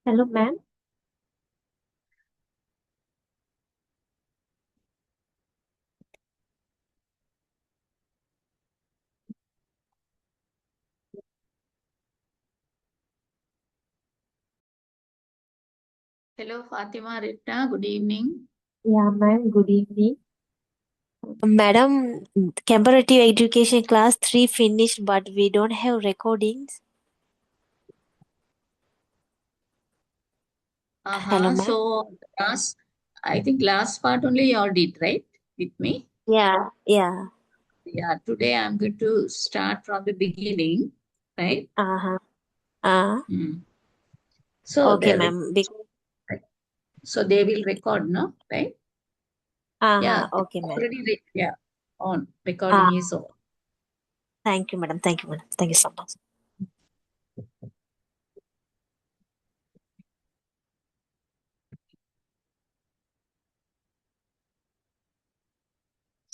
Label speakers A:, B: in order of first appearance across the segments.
A: Hello, ma'am.
B: Hello, Fatima Rita. Good evening.
A: Yeah, ma'am. Good evening.
C: Madam, comparative education class 3 finished, but we don't have recordings. Hello, ma'am.
B: So I think last part only you all did, right? With me.
C: Yeah, yeah.
B: Yeah. Today I'm going to start from the beginning, right?
C: Uh-huh. Uh,
B: Hmm. So
C: okay,
B: they
C: ma'am.
B: so they will record, no? Right?
C: Uh-huh.
B: Yeah. It's
C: Okay, ma'am.
B: already yeah on.
C: Uh,
B: Recording is on.
C: thank you, madam. Thank you, madam. Thank you so much.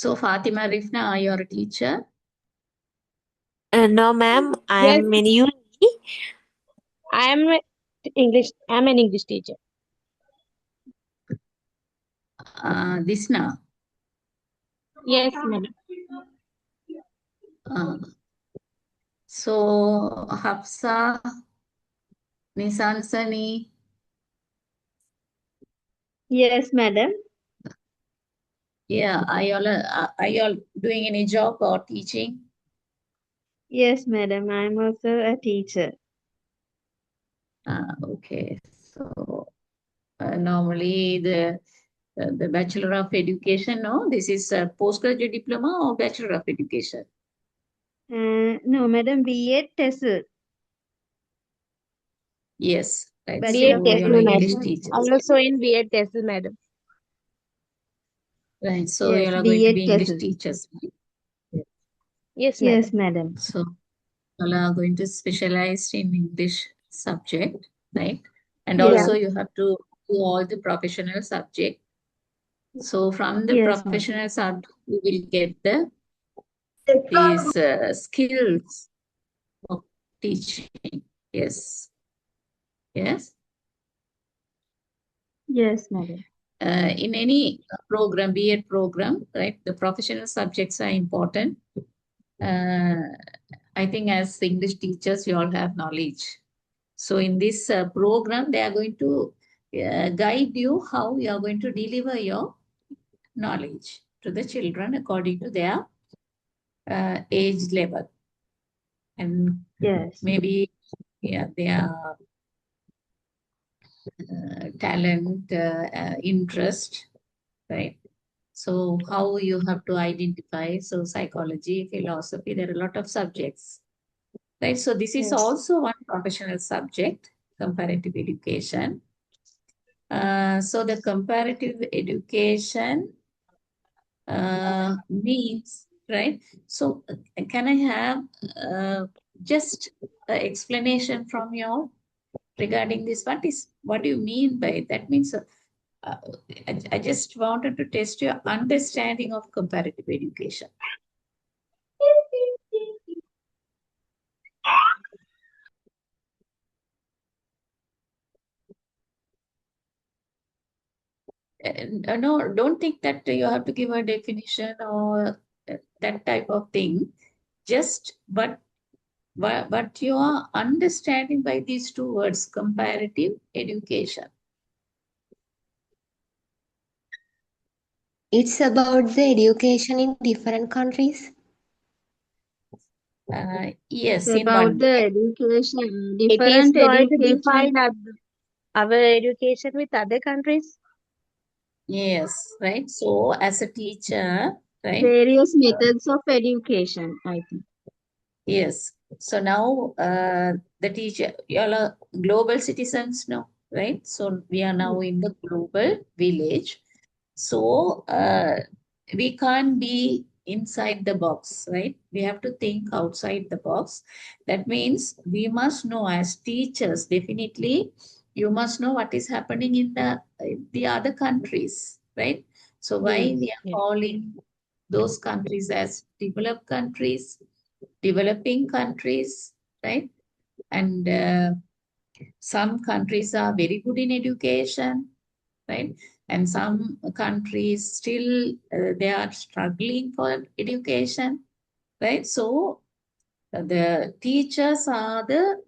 B: So Fatima Rifna, you're a teacher.
C: No, ma'am.
D: Yes,
C: I'm in uni.
D: I'm an English teacher.
B: Disna.
D: Yes, madam.
B: Uh, so Hafsa, Nisansani.
D: Yes, madam.
B: Yeah. Are you all doing any job or teaching?
D: Yes, madam. I'm also a teacher.
B: Okay. So normally the Bachelor of Education, no, this is a postgraduate diploma or Bachelor of Education.
D: No, madam. B.Ed TESL.
B: Yes, right.
D: B.Ed
B: So
D: TESL,
B: you're English
D: madam.
B: teachers,
D: I'm also in B.Ed TESL, madam.
B: right? So you
D: Yes,
B: are going to
D: B.Ed
B: be English
D: TESL.
B: teachers.
D: Yes, madam. Yes, madam.
B: You are going to specialize in English subject, right? And
D: Yes,
B: also you have to do all the professional subject. So from the
D: yes, madam.
B: professional subject, you will get these skills of teaching. Yes. Yes.
D: Yes, madam.
B: In any program, BEd program, right? The professional subjects are important. I think as English teachers, you all have knowledge. So in this program, they are going to guide you how you are going to deliver your knowledge to the children according to their age level and
D: Yes,
B: maybe their talent, interest, right? So how you have to identify, so psychology, philosophy, there are a lot of subjects, right? So this is
D: yes,
B: also one professional subject, comparative education. So the comparative education means, right? So can I have just an explanation from you regarding this? What do you mean by it? That means uh, I just wanted to test your understanding of comparative education. No, don't think that you have to give a definition or that type of thing. Just but your understanding by these two words, comparative education.
E: It's about the education in different countries.
D: it's
B: Yes, in
D: about
B: one
D: the
B: word.
D: education,
C: It is
D: different
C: going to
D: education.
C: define our education with other countries.
B: Yes, right. So as a teacher, right?
D: Various methods of education, I think.
B: Yes. So now the teacher, you all are global citizens now, right? So we are now in the global village. So we can't be inside the box, right? We have to think outside the box. That means we must know as teachers, definitely, you must know what is happening in the other countries, right? So why we
D: Yes,
B: are
D: yes.
B: calling those countries as developed countries, developing countries, right? And Some countries are very good in education, right? And some countries still they are struggling for education, right? So the teachers are the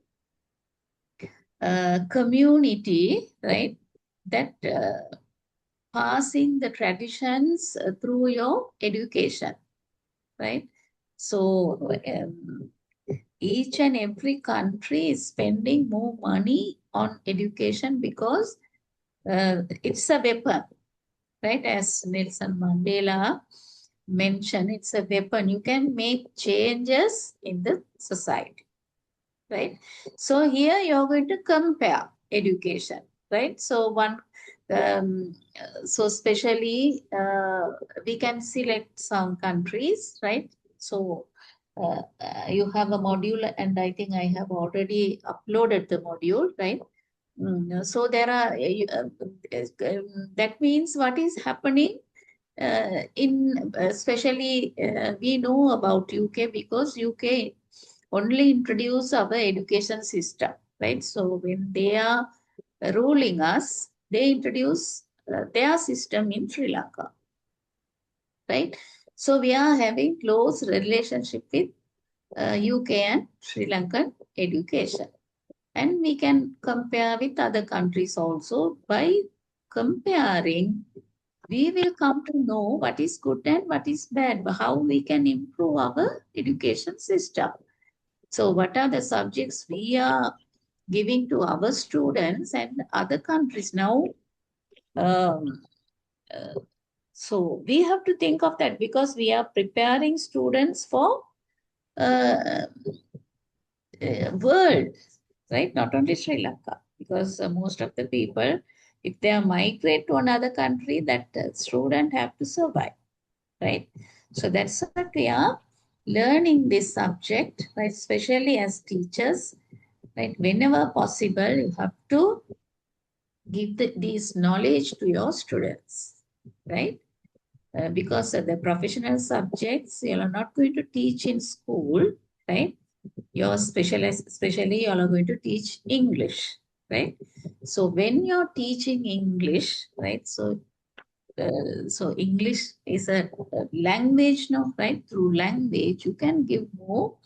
B: community, right? That passing the traditions through your education, right? So each and every country is spending more money on education because it's a weapon, right? As Nelson Mandela mentioned, it's a weapon. You can make changes in the society, right? So here you're going to compare education, right? So so especially we can select some countries, right? So you have a module, and I think I have already uploaded the module, right? So there are that means what is happening in especially we know about UK because UK only introduce our education system, right? So when they are ruling us, they introduce their system in Sri Lanka, right? So we are having close relationship with UK and Sri Lankan education. And we can compare with other countries also. By comparing, we will come to know what is good and what is bad, how we can improve our education system. So what are the subjects we are giving to our students and other countries now? Um, uh, so we have to think of that because we are preparing students for uh, world, right? Not only Sri Lanka, because most of the people, if they are migrate to another country, that student have to survive, right? So that's what we are learning this subject, right? Especially as teachers, right? Whenever possible, you have to give this knowledge to your students, right? Because the professional subjects you are not going to teach in school, right? Your specialist, especially you are going to teach English, right? So when you're teaching English, right? So English is a language now, right? Through language, you can give more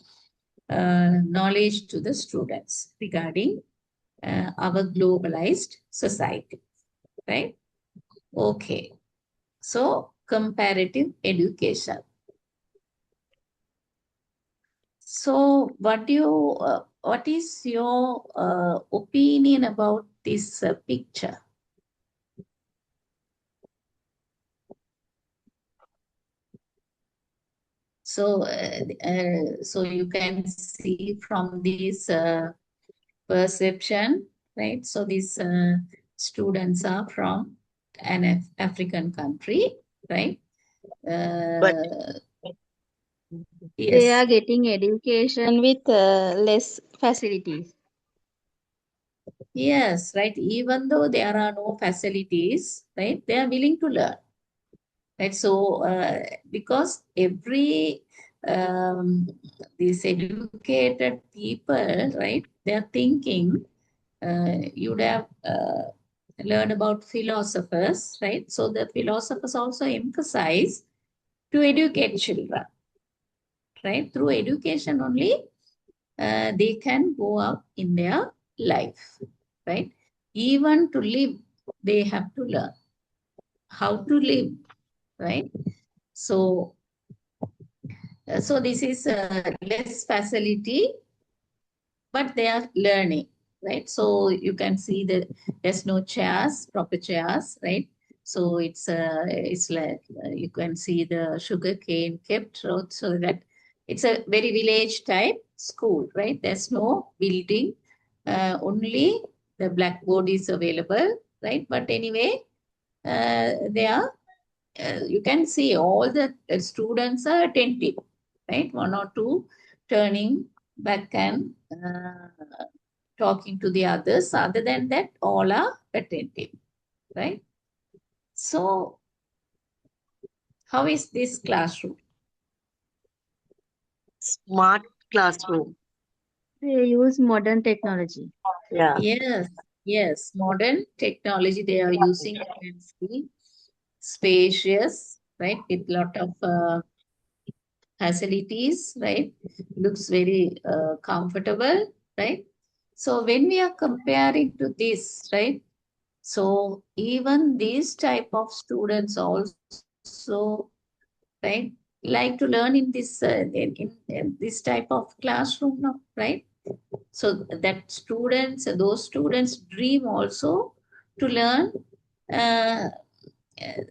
B: knowledge to the students regarding our globalized society, right? Okay. So comparative education. So what is your opinion about this picture? So you can see from this perception, right? So these students are from an African country, right?
D: But they
B: Yes,
D: are getting education with less facilities.
B: yes, right. Even though there are no facilities, right? They are willing to learn, right? So because every these educated people, right? They are thinking you'd have learned about philosophers, right? So the philosophers also emphasize to educate children, right? Through education only, they can go up in their life, right? Even to live, they have to learn how to live, right? So, so this is less facility, but they are learning, right? So you can see that there's no chairs, proper chairs, right? So it's like you can see the sugar cane kept out so that it's a very village type school, right? There's no building, only the blackboard is available, right? But anyway, they are you can see all the students are attentive, right? One or two turning back and talking to the others. Other than that, all are attentive, right? So, how is this classroom?
F: Smart classroom.
D: They use modern technology.
A: Yeah.
B: Yes, yes. Modern technology they are using, you can see, spacious, right? With lot of facilities, right? Looks very comfortable, right? So when we are comparing to this, right? So even these type of students also, right, like to learn in this in this type of classroom, no, right? So that students, those students dream also to learn. Uh,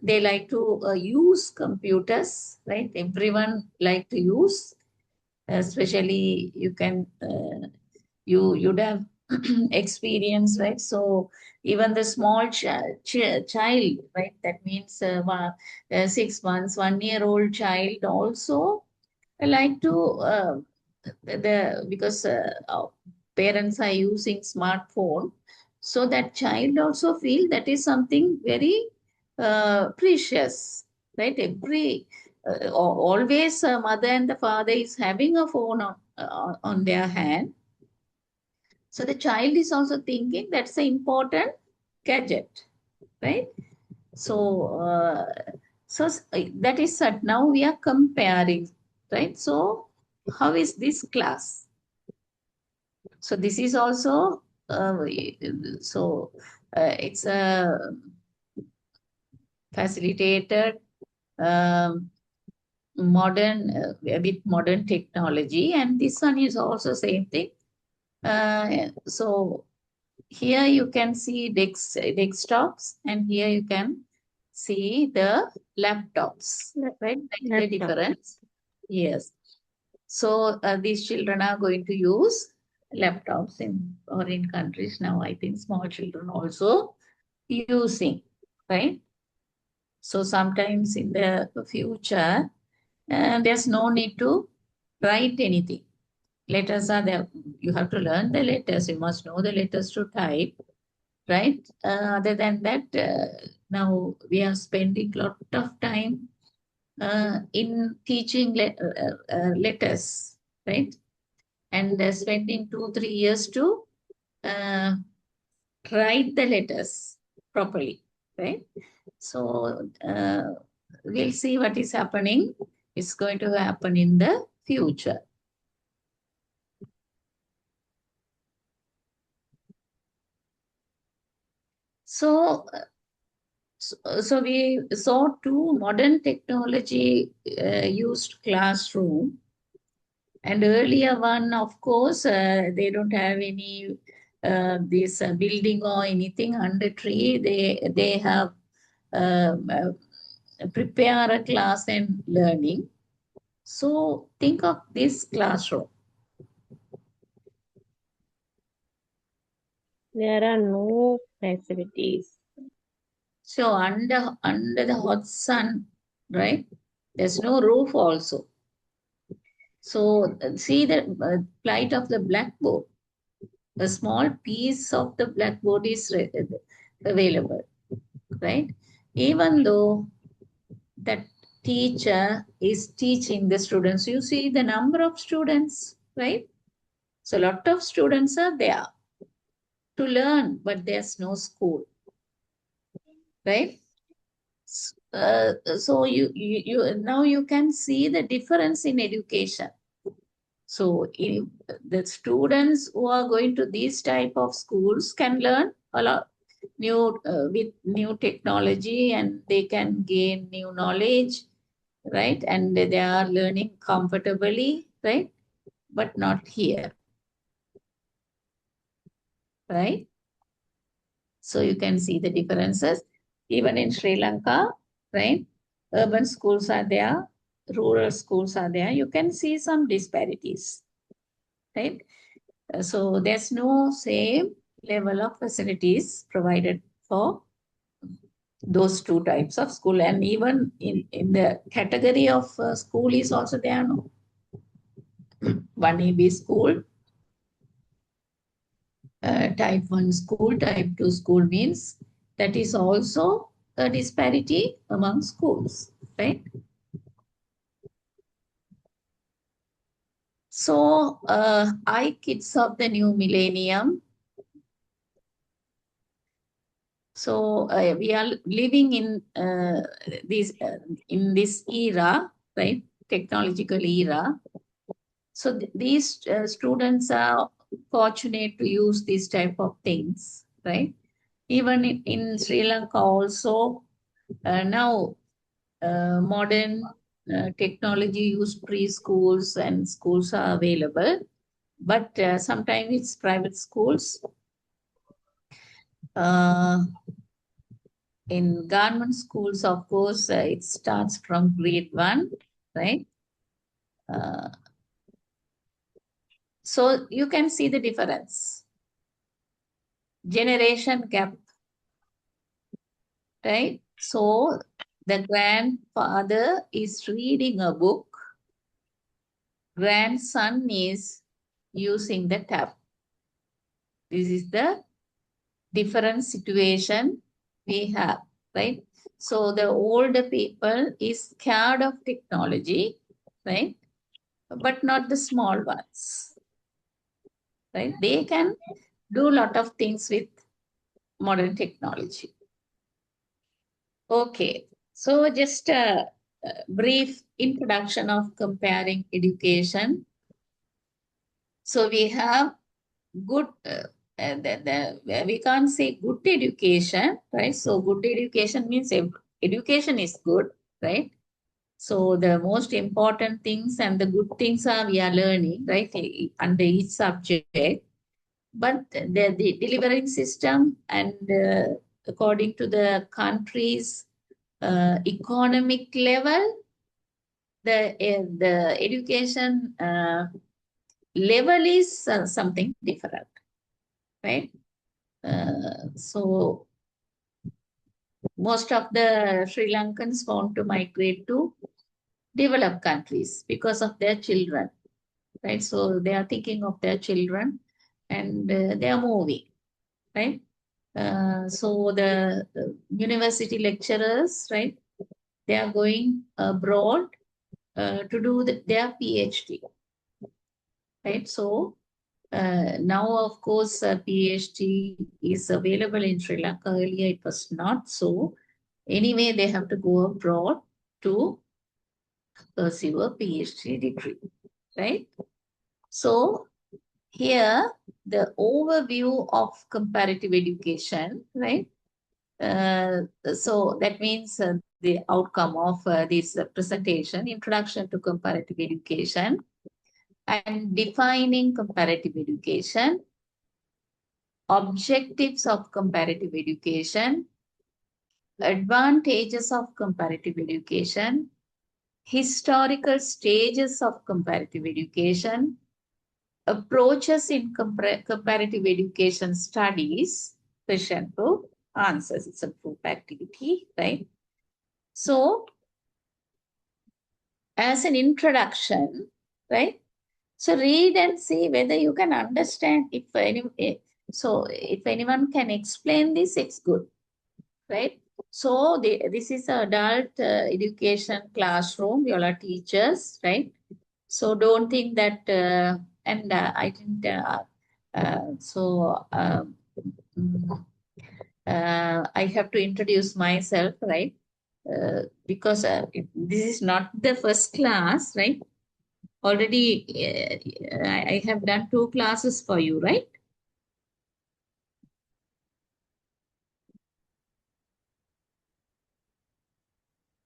B: they like to use computers, right? Everyone like to use, especially you can you'd have experience, right? So even the small child, right? That means 6 months, 1 year old child also like to the because our parents are using smartphone, so that child also feel that is something very precious, right? Always a mother and the father is having a phone on their hand, so the child is also thinking that's an important gadget, right? So that is that now we are comparing, right? So how is this class? So this is also so it's a facilitated um, modern with modern technology, and this one is also same thing. So here you can see desktops, and here you can see the laptops, right? Like the
D: Laptop.
B: difference. Yes. So these children are going to use laptops in countries now. I think small children also using, right? So sometimes in the future, there's no need to write anything. Letters are there. You have to learn the letters. You must know the letters to type, right? Other than that, now we are spending a lot of time in teaching letters, right? And spending 2 3 years to uh, write the letters properly, right? So we'll see what is happening. It's going to happen in the future. So, so we saw two modern technology used classroom, and earlier one, of course, they don't have any this building or anything under tree. They have prepare a class and learning. So think of this classroom.
D: There are no facilities.
B: So under the hot sun, right? There's no roof also. So see the plight of the blackboard. A small piece of the blackboard is available, right? Even though that teacher is teaching the students, you see the number of students, right? So a lot of students are there to learn, but there's no school, right? So you now you can see the difference in education. So the students who are going to these type of schools can learn a lot new with new technology, and they can gain new knowledge, right? And they are learning comfortably, right? But not here, right? So you can see the differences. Even in Sri Lanka, right? Urban schools are there, rural schools are there. You can see some disparities, right? So there's no same level of facilities provided for those two types of school. And even in the category of school is also there, no? One EB school, type 1 school, type 2 school means that is also a disparity among schools, right? So, kids of the new millennium, So we are living in this era, right? Technological era. So these students are fortunate to use these type of things, right? Even in Sri Lanka also now modern technology used preschools and schools are available, but sometimes it's private schools. In government schools, of course, it starts from grade 1, right? So you can see the difference. Generation gap, right? So the grandfather is reading a book, grandson is using the tab. This is the different situation we have, right? So the older people is scared of technology, right? But not the small ones, right? They can do a lot of things with modern technology. Okay, so just a brief introduction of comparing education. So we have good, we can't say good education, right? So good education means education is good, right? So the most important things and the good things are we are learning, right, under each subject. But the delivering system and according to the country's economic level, the education level is something different, right? So most of the Sri Lankans want to migrate to developed countries because of their children, right? So they are thinking of their children and they are moving, right? So the university lecturers, right, they are going abroad to do their PhD, right? So now, of course, PhD is available in Sri Lanka. Earlier, it was not so. Anyway, they have to go abroad to pursue a PhD degree, right? So here, the overview of comparative education, right? So that means the outcome of this presentation, introduction to comparative education and defining comparative education, objectives of comparative education, advantages of comparative education, historical stages of comparative education, approaches in comparative education studies, question to answers. It's a group activity, right? So, as an introduction, right? So read and see whether you can understand. If anyone can explain this, it's good, right? So this is an adult education classroom. You all are teachers, right? So don't think that, I didn't, I have to introduce myself, right? Because this is not the first class, right? Already, I have done 2 classes for you, right?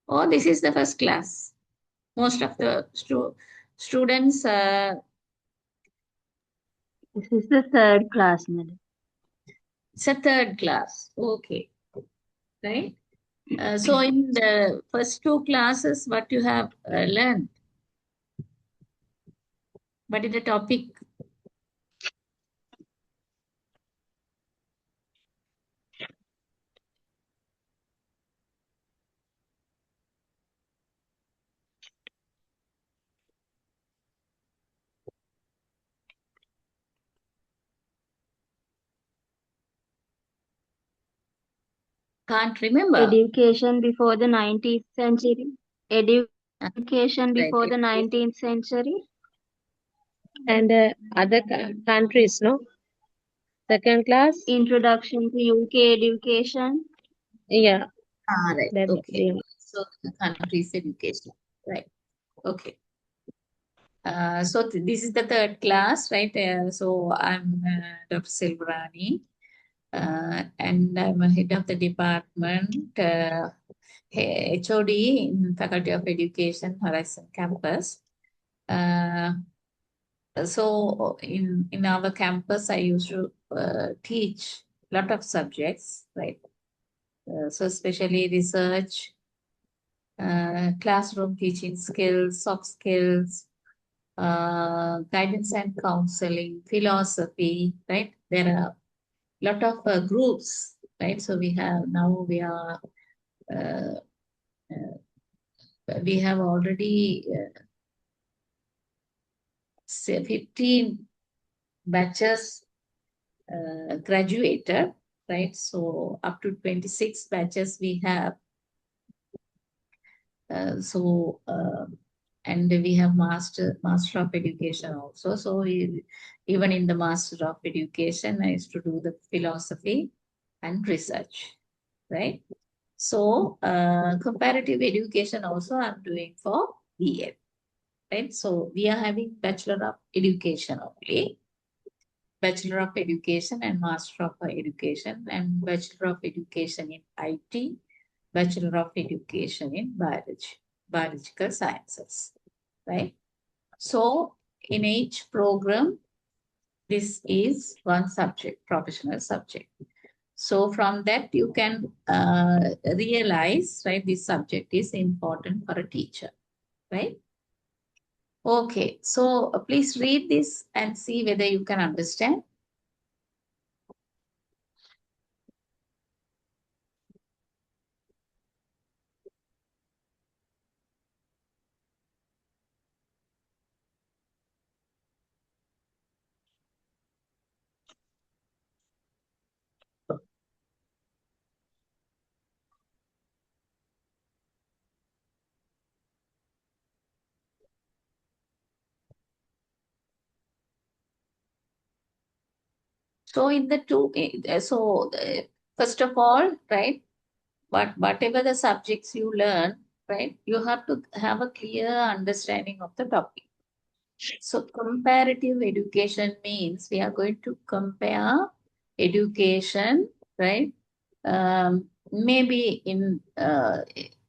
B: Oh, this is the first class. Most of the students,
D: This is the third class, madam.
B: it's a 3rd class. Okay, right? So in the first 2 classes, what you have learned? What is the topic? Can't remember.
D: Education before the 19th century.
B: Ah,
D: Education
B: right.
D: before the 19th century.
A: And other countries, no?
F: Second class?
D: Introduction to UK education.
F: Yeah,
B: Right.
F: that's
B: Okay.
F: the
B: So the country's education. Right. Okay. So this is the third class, right? So I'm Dr. Silvarani, and I'm a head of the department, HOD in Faculty of Education, Horizon Campus. So in our campus, I used to teach a lot of subjects, right? So especially research, classroom teaching skills, soft skills, guidance and counseling, philosophy, right? There are a lot of groups, right? So we have already say 15 batches graduated, right? So up to 26 batches we have. And we have master of education also. So even in the master of education, I used to do the philosophy and research, right? So comparative education also I'm doing for BEd, right? So we are having Bachelor of Education only, Bachelor of Education and Master of Education, and Bachelor of Education in IT, Bachelor of Education in Biological Sciences, right? So in each program, this is one subject, professional subject. So from that, you can realize, right, this subject is important for a teacher, right? Okay, so please read this and see whether you can understand. So in the first of all, right, whatever the subjects you learn, right, you have to have a clear understanding of the topic. So comparative education means we are going to compare education, right? Maybe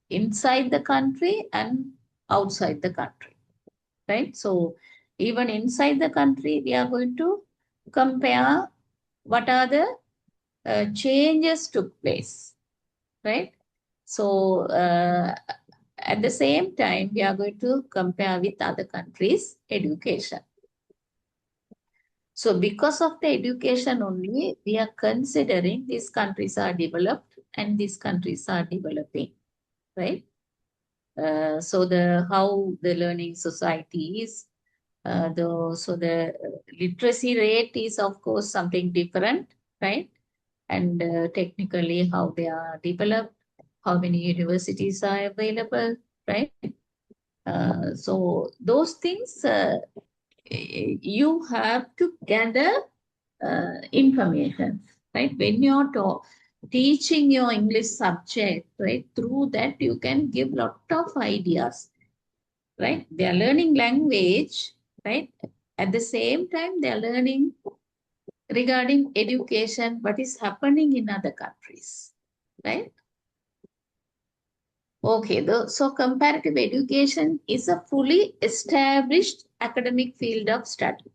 B: inside the country and outside the country, right? So even inside the country, we are going to compare what are the changes took place, right? So at the same time, we are going to compare with other countries' education. So because of the education only, we are considering these countries are developed and these countries are developing, right? So how the learning society is, the literacy rate is of course something different, right? And technically how they are developed, how many universities are available, right? So those things you have to gather information, right? When you're teaching your English subject, right? Through that you can give lot of ideas, right? They are learning language, right? At the same time, they are learning regarding education, what is happening in other countries, right? Okay, so comparative education is a fully established academic field of study,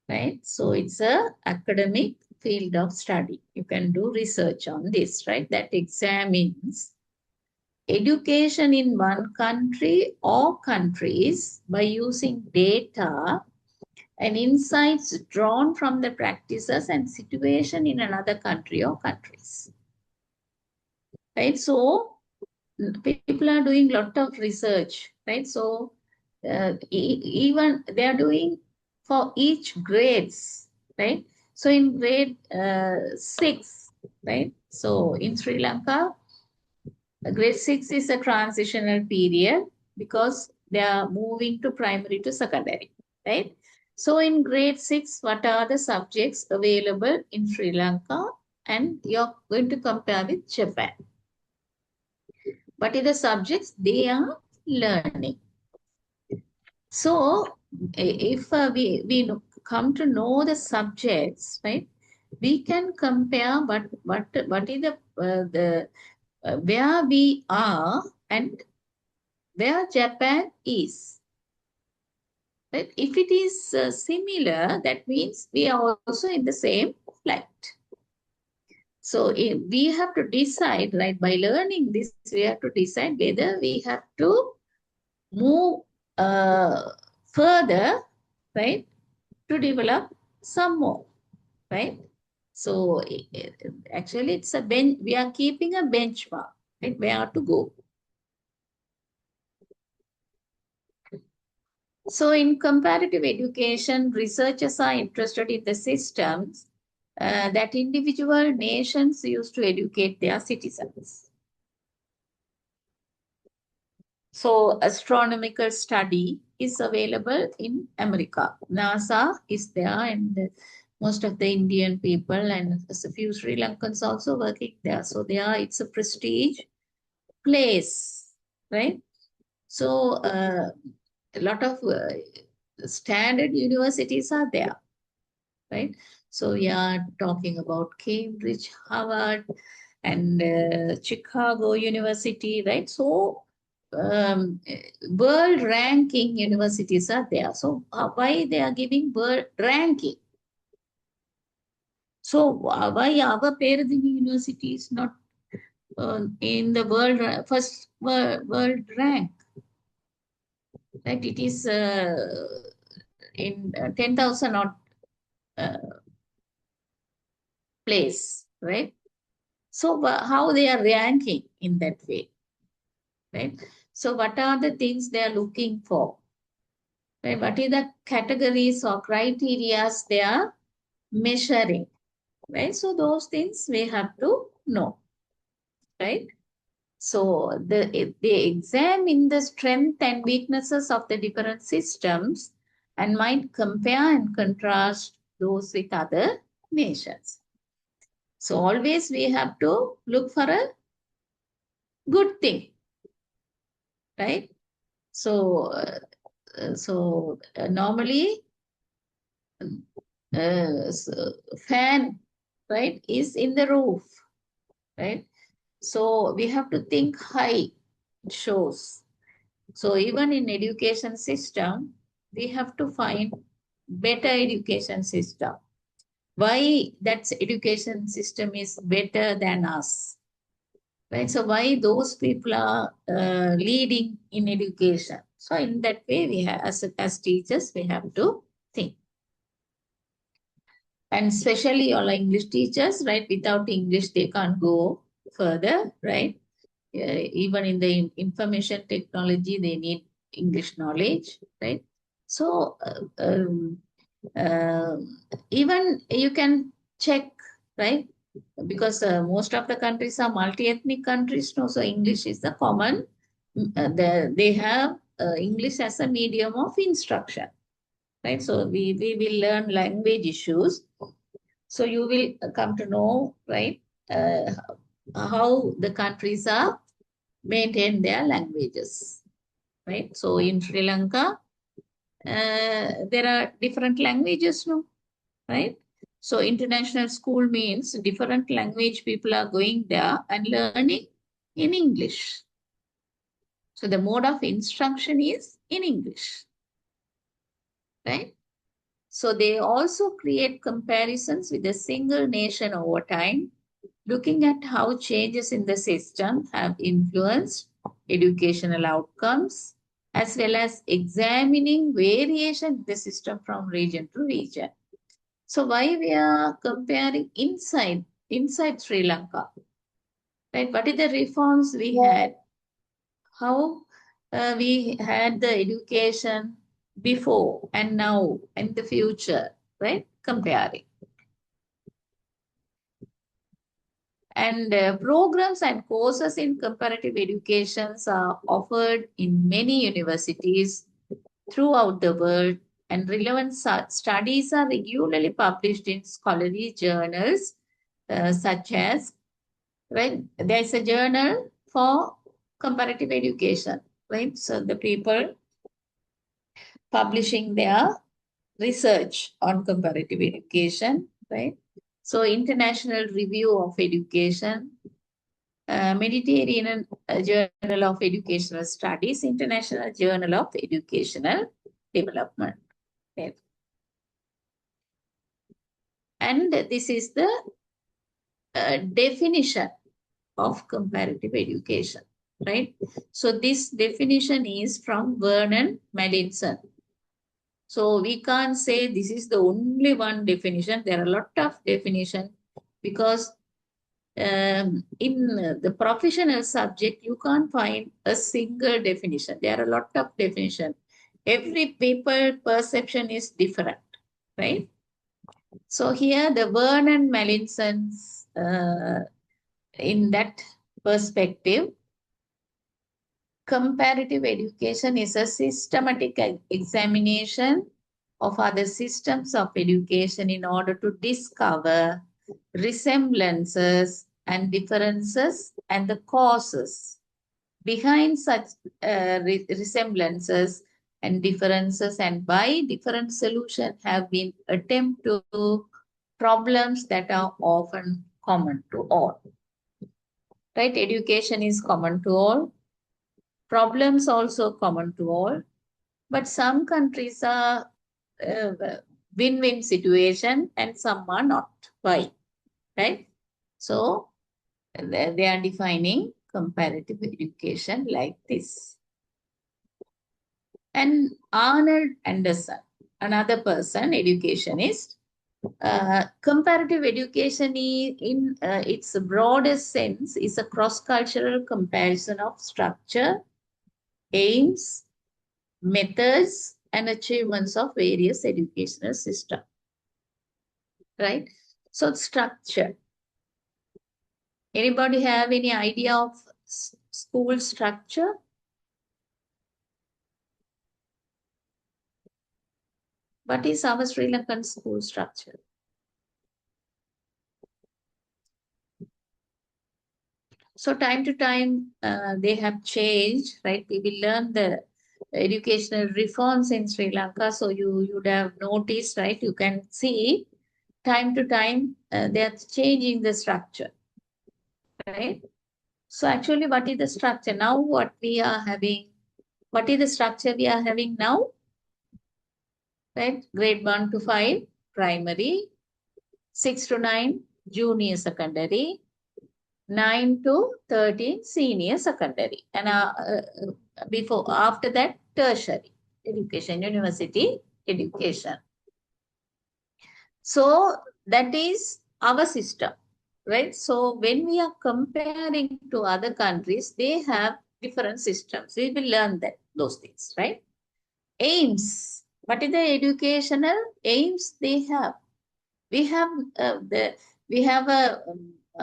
B: right? So it's a academic field of study. You can do research on this, right? That examines education in one country or countries by using data and insights drawn from the practices and situation in another country or countries, right? So people are doing a lot of research, right? So even they are doing for each grades, right? So in grade 6, right? So in Sri Lanka, grade 6 is a transitional period because they are moving to primary to secondary, right? So in grade 6, what are the subjects available in Sri Lanka? And you're going to compare with Japan. What are the subjects they are learning? So if we come to know the subjects, right, we can compare what is the where we are and where Japan is. Right? If it is similar, that means we are also in the same flight. So we have to decide, right, by learning this, we have to decide whether we have to move further, right, to develop some more, right? So actually it's a bench, we are keeping a benchmark, right, where to go. So in comparative education, researchers are interested in the systems that individual nations use to educate their citizens. So astronomical study is available in America. NASA is there, and most of the Indian people and a few Sri Lankans also working there. So there it's a prestige place, right? So a lot of standard universities are there, right? So we are talking about Cambridge, Harvard, and Chicago University, right? So world ranking universities are there. So why they are giving world ranking? So why our parent university is not in the first world rank? Right? It is in 10,000 odd place, right? So how they are ranking in that way, right? So what are the things they are looking for? Right? What are the categories or criteria they are measuring, right? So those things we have to know, right? So they examine the strength and weaknesses of the different systems and might compare and contrast those with other nations. So always we have to look for a good thing, right? So, normally fan, right, is in the roof, right? So we have to think high, it shows. So even in education system, we have to find better education system. Why that education system is better than us, right? So why those people are leading in education? So in that way, we have, as teachers, we have to think. And especially all English teachers, right? Without English, they can't go further, right? Even in the information technology, they need English knowledge, right? So uh, even you can check, right? Because most of the countries are multi-ethnic countries, no? So English is the common. They have English as a medium of instruction, right? So we will learn language issues. So you will come to know, right, how the countries are maintain their languages, right? So in Sri Lanka, there are different languages, no, right? So international school means different language people are going there and learning in English. So the mode of instruction is in English, right? So they also create comparisons with a single nation over time, looking at how changes in the system have influenced educational outcomes, as well as examining variation in the system from region to region. So why we are comparing inside Sri Lanka, right? What are the reforms we had? How we had the education before and now and the future, right? Comparing. And programs and courses in comparative educations are offered in many universities throughout the world and relevant studies are regularly published in scholarly journals such as, right, there's a journal for comparative education, right? So the people publishing their research on comparative education, right? So International Review of Education, Mediterranean Journal of Educational Studies, International Journal of Educational Development. Right? And this is the definition of comparative education, right? So this definition is from Vernon Mallinson. So we can't say this is the only one definition. There are a lot of definitions because in the professional subject, you can't find a single definition. There are a lot of definitions. Every people perception is different, right? So here the Vernon Mallinson's, in that perspective, comparative education is a systematic examination of other systems of education in order to discover resemblances and differences and the causes behind such resemblances and differences, and why different solutions have been attempted to problems that are often common to all. Right? Education is common to all. Problems also common to all. But some countries are win-win situation and some are not. Why? Right? So they are defining comparative education like this. And Arnold Anderson, another person, educationist, comparative education in its broadest sense is a cross-cultural comparison of structure, aims, methods, and achievements of various educational systems. Right? So structure. Anybody have any idea of school structure? What is our Sri Lankan school structure? So time to time, they have changed, right? We will learn the educational reforms in Sri Lanka. So you would have noticed, right? You can see time to time, they are changing the structure, right? So actually, what is the structure? Now what we are having, what is the structure we are having now? Right? Grade 1 to 5, primary, 6 to 9, junior secondary, 9 to 13, senior secondary. And after that, tertiary education, university education. So that is our system, right? So when we are comparing to other countries, they have different systems. We will learn those things, right? Aims. What is the educational aims they have? We have a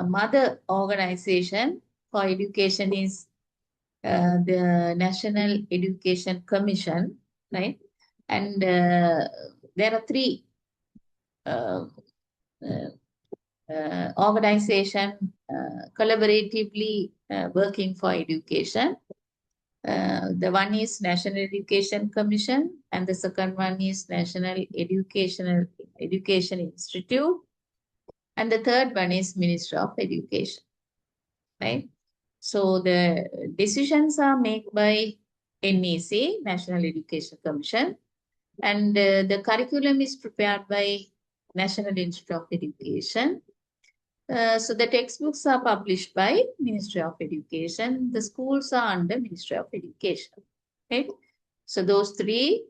B: mother organization for education is the National Education Commission, right? And there are three organization collaboratively working for education. The one is National Education Commission, and the second one is National Education Institute, and the third one is Ministry of Education, right? So the decisions are made by NEC, National Education Commission, and the curriculum is prepared by National Institute of Education. So the textbooks are published by Ministry of Education. The schools are under Ministry of Education. Right? So those three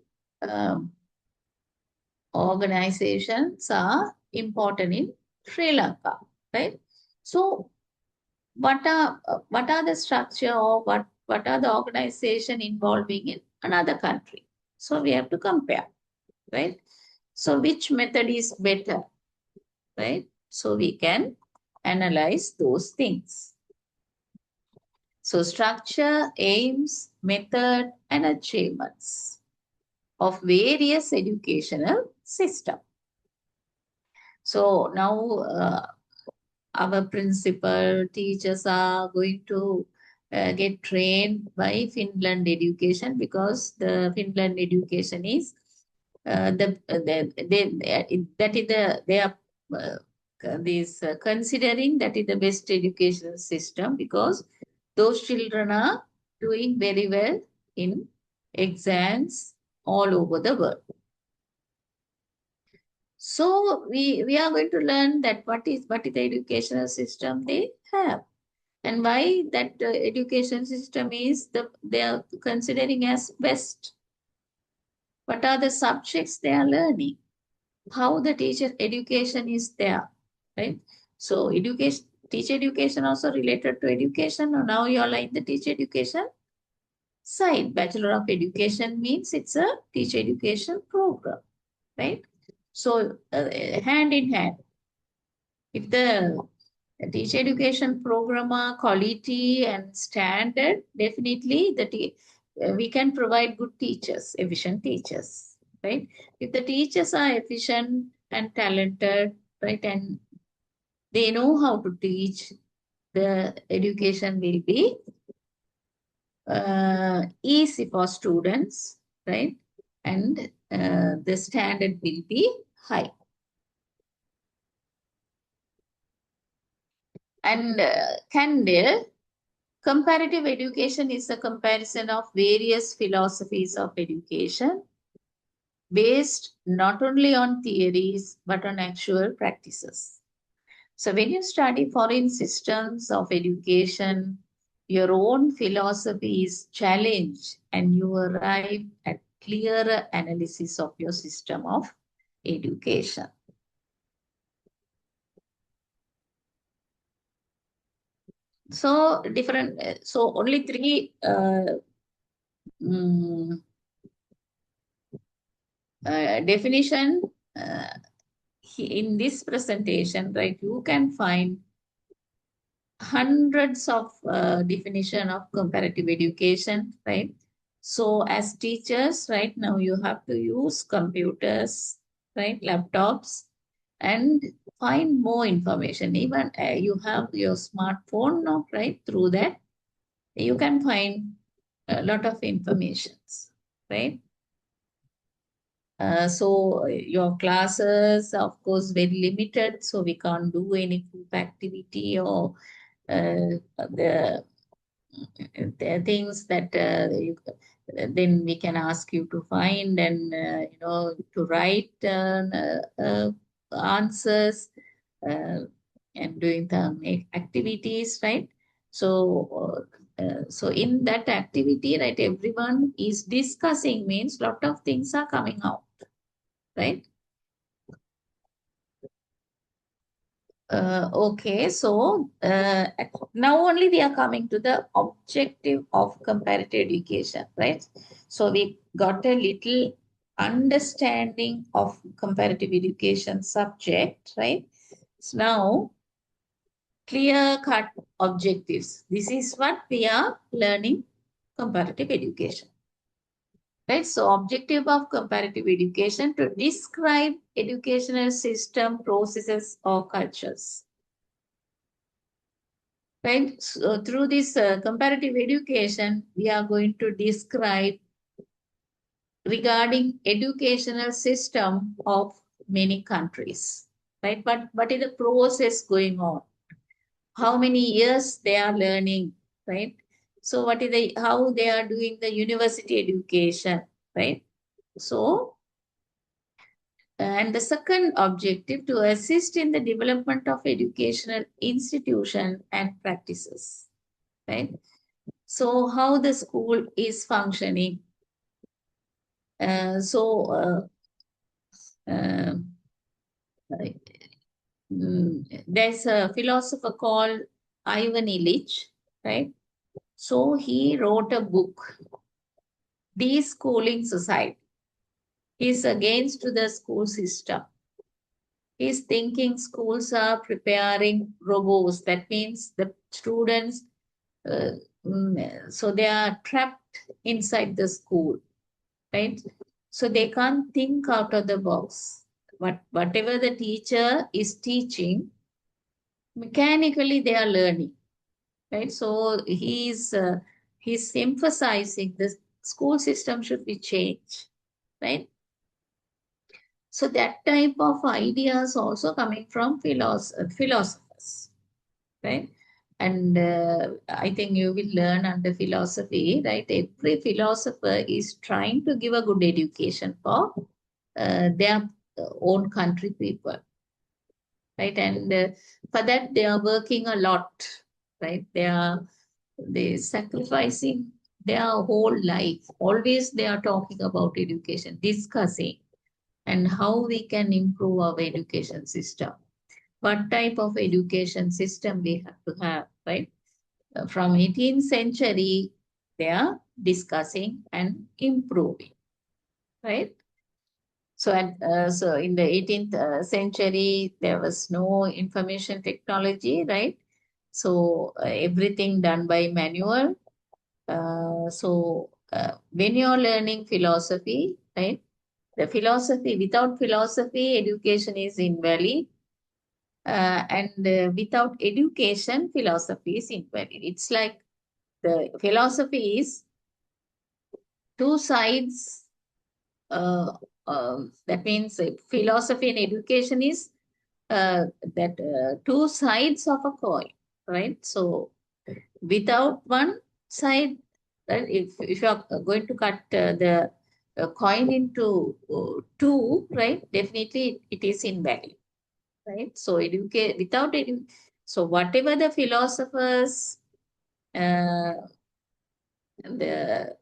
B: organizations are important in Sri Lanka. Right? So what are the structure or what are the organization involving in another country? So we have to compare. Right? So which method is better? Right? So we can analyze those things. So structure, aims, method, and achievements of various educational system. So now our principal teachers are going to get trained by Finland education, because the Finland education is they are considering that is the best educational system, because those children are doing very well in exams all over the world. So we are going to learn that what is the educational system they have, and why that education system is they are considering as best. What are the subjects they are learning? How the teacher education is there, right? So teacher education also related to education. Or now you are like the teacher education side. Bachelor of Education means it's a teacher education program, right? So hand in hand, if the teacher education program are quality and standard, definitely we can provide good teachers, efficient teachers, right? If the teachers are efficient and talented, right, and they know how to teach, the education will be easy for students, right? And the standard will be high. And Candle, comparative education is a comparison of various philosophies of education based not only on theories but on actual practices. So when you study foreign systems of education, your own philosophy is challenged and you arrive at clearer analysis of your system of education. So only three definition in this presentation, right? You can find hundreds of definition of comparative education, right? So as teachers, right now you have to use computers, right, laptops, and find more information. Even you have your smartphone now, right? Through that, you can find a lot of informations, right? So your classes, of course, very limited, so we can't do any group activity or the things that then we can ask you to find and to write answers and doing the activities, right? So in that activity, right, everyone is discussing, means lot of things are coming out, right? Okay, so now only we are coming to the objective of comparative education, right? So we got a little understanding of comparative education subject, right? So now, clear-cut objectives. This is what we are learning comparative education. Right, so objective of comparative education to describe educational system, processes, or cultures. Right, so through this comparative education, we are going to describe regarding educational system of many countries. Right, but what is the process going on? How many years they are learning, right? So what is how they are doing the university education, right? So, and the second objective, to assist in the development of educational institution and practices, right? So how the school is functioning. There's a philosopher called Ivan Illich, right? So he wrote a book, Deschooling Society. He's against the school system. He's thinking schools are preparing robots. That means the students, so they are trapped inside the school, right? So they can't think out of the box. Whatever the teacher is teaching, mechanically they are learning, right? So he's emphasizing the school system should be changed, right? So that type of ideas also coming from philosophers, right? And I think you will learn under philosophy, right? Every philosopher is trying to give a good education for their own country people, right? And for that they are working a lot, right? They sacrificing their whole life. Always they are talking about education, discussing and how we can improve our education system. What type of education system we have to have, right? From 18th century, they are discussing and improving, right? So in the 18th century, there was no information technology, right? So everything done by manual. When you're learning philosophy, right? The philosophy, without philosophy, education is invalid. And without education, philosophy is invalid. It's like the philosophy is two sides. That means philosophy and education is two sides of a coin, right? So without one side, right, if you are going to cut the coin into two, right, definitely it is invalid, right? So so whatever the philosophers uh, the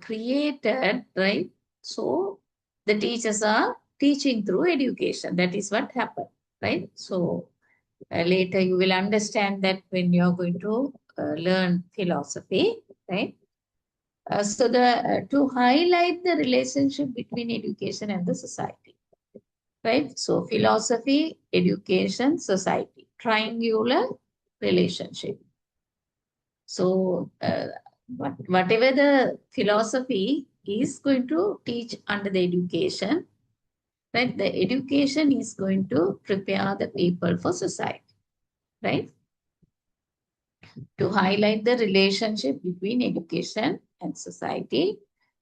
B: created, right? So the teachers are teaching through education. That is what happened, right? So later you will understand that when you're going to learn philosophy, right? To highlight the relationship between education and the society, right? So philosophy, education, society, triangular relationship. So whatever the philosophy is going to teach under the education, right? The education is going to prepare the people for society, right? To highlight the relationship between education and society,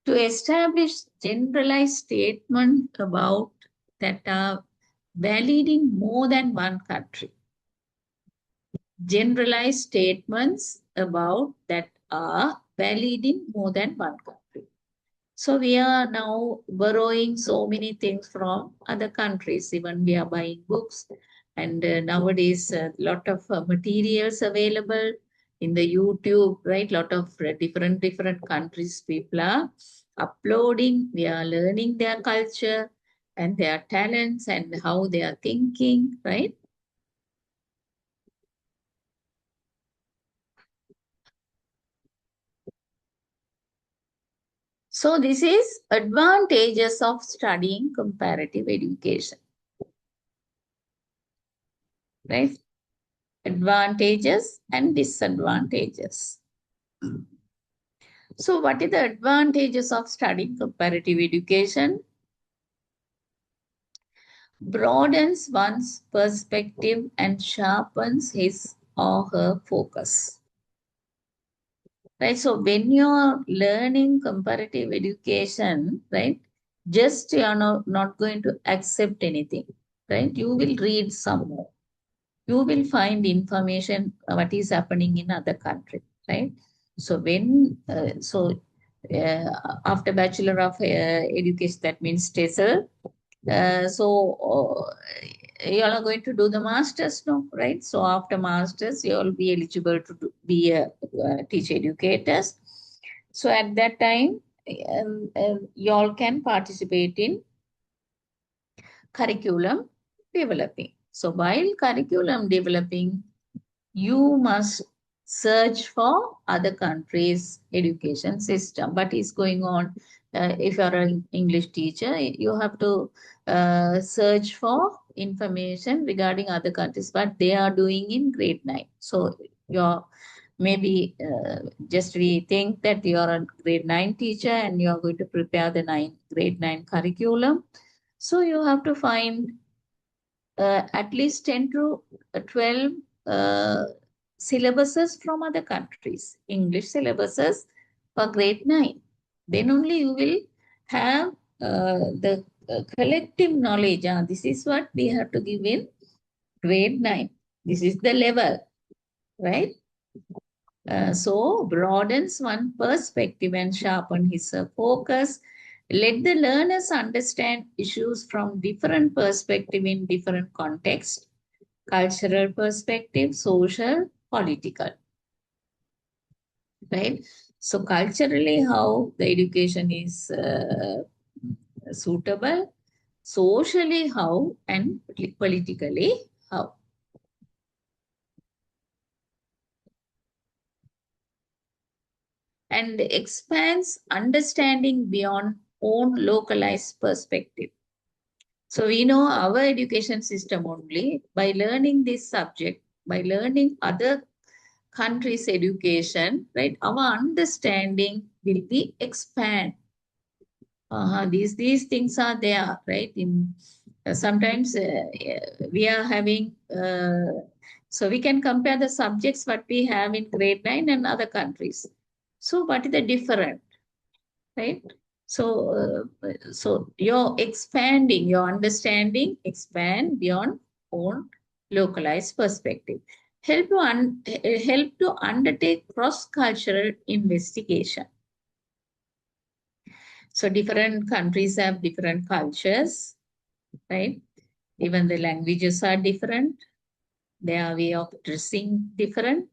B: to establish generalized statement about that are valid in more than one country. Generalized statements about that are valid in more than one country. So we are now borrowing so many things from other countries. Even we are buying books, and nowadays a lot of materials available in the YouTube, right? Lot of different countries people are uploading. We are learning their culture and their talents and how they are thinking, right? So this is advantages of studying comparative education, right? Advantages and disadvantages. So what are the advantages of studying comparative education? Broadens one's perspective and sharpens his or her focus. Right? So when you're learning comparative education, right, just you're not going to accept anything, right? You will read some more. You will find information what is happening in other country, right? So after Bachelor of Education, that means TESOL. You all are going to do the masters, no, right? So after masters, you will be eligible to be a teacher educators. So at that time, you all can participate in curriculum developing. So while curriculum developing, you must search for other countries' education system. What is going on? If you're an English teacher, you have to search for information regarding other countries, what they are doing in grade 9. So your maybe just we think that you are a grade 9 teacher and you are going to prepare the grade 9 curriculum. So you have to find at least 10 to 12 syllabuses from other countries, English syllabuses for grade 9. Then only you will have the collective knowledge. This is what we have to give in grade 9. This is the level, right? So broadens one perspective and sharpen his focus. Let the learners understand issues from different perspective in different contexts, cultural perspective, social, political, right? So culturally, how the education is suitable, socially how, and politically how. And expands understanding beyond own localized perspective. So we know our education system only by learning this subject, by learning other countries' education, right? Our understanding will be expand. These things are there, right? In sometimes we are having so we can compare the subjects what we have in grade 9 and other countries. So what is the difference, right? So you're expanding your understanding, expand beyond own localized perspective. Help to undertake cross-cultural investigation. So different countries have different cultures, right? Even the languages are different. Their way of dressing different.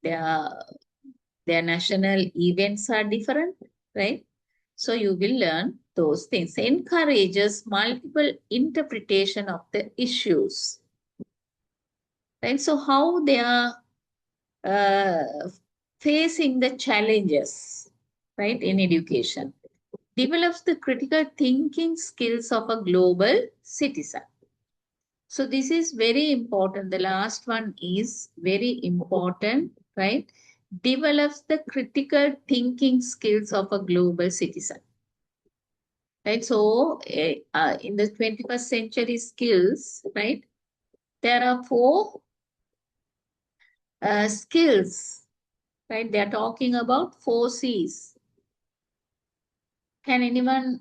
B: Their national events are different, right? So you will learn those things. Encourages multiple interpretation of the issues, right? So how they are facing the challenges, right, in education. Develops the critical thinking skills of a global citizen. So this is very important. The last one is very important, right? Develops the critical thinking skills of a global citizen. Right? So in the 21st century skills, right, there are 4 skills, right? They are talking about 4 C's. Can anyone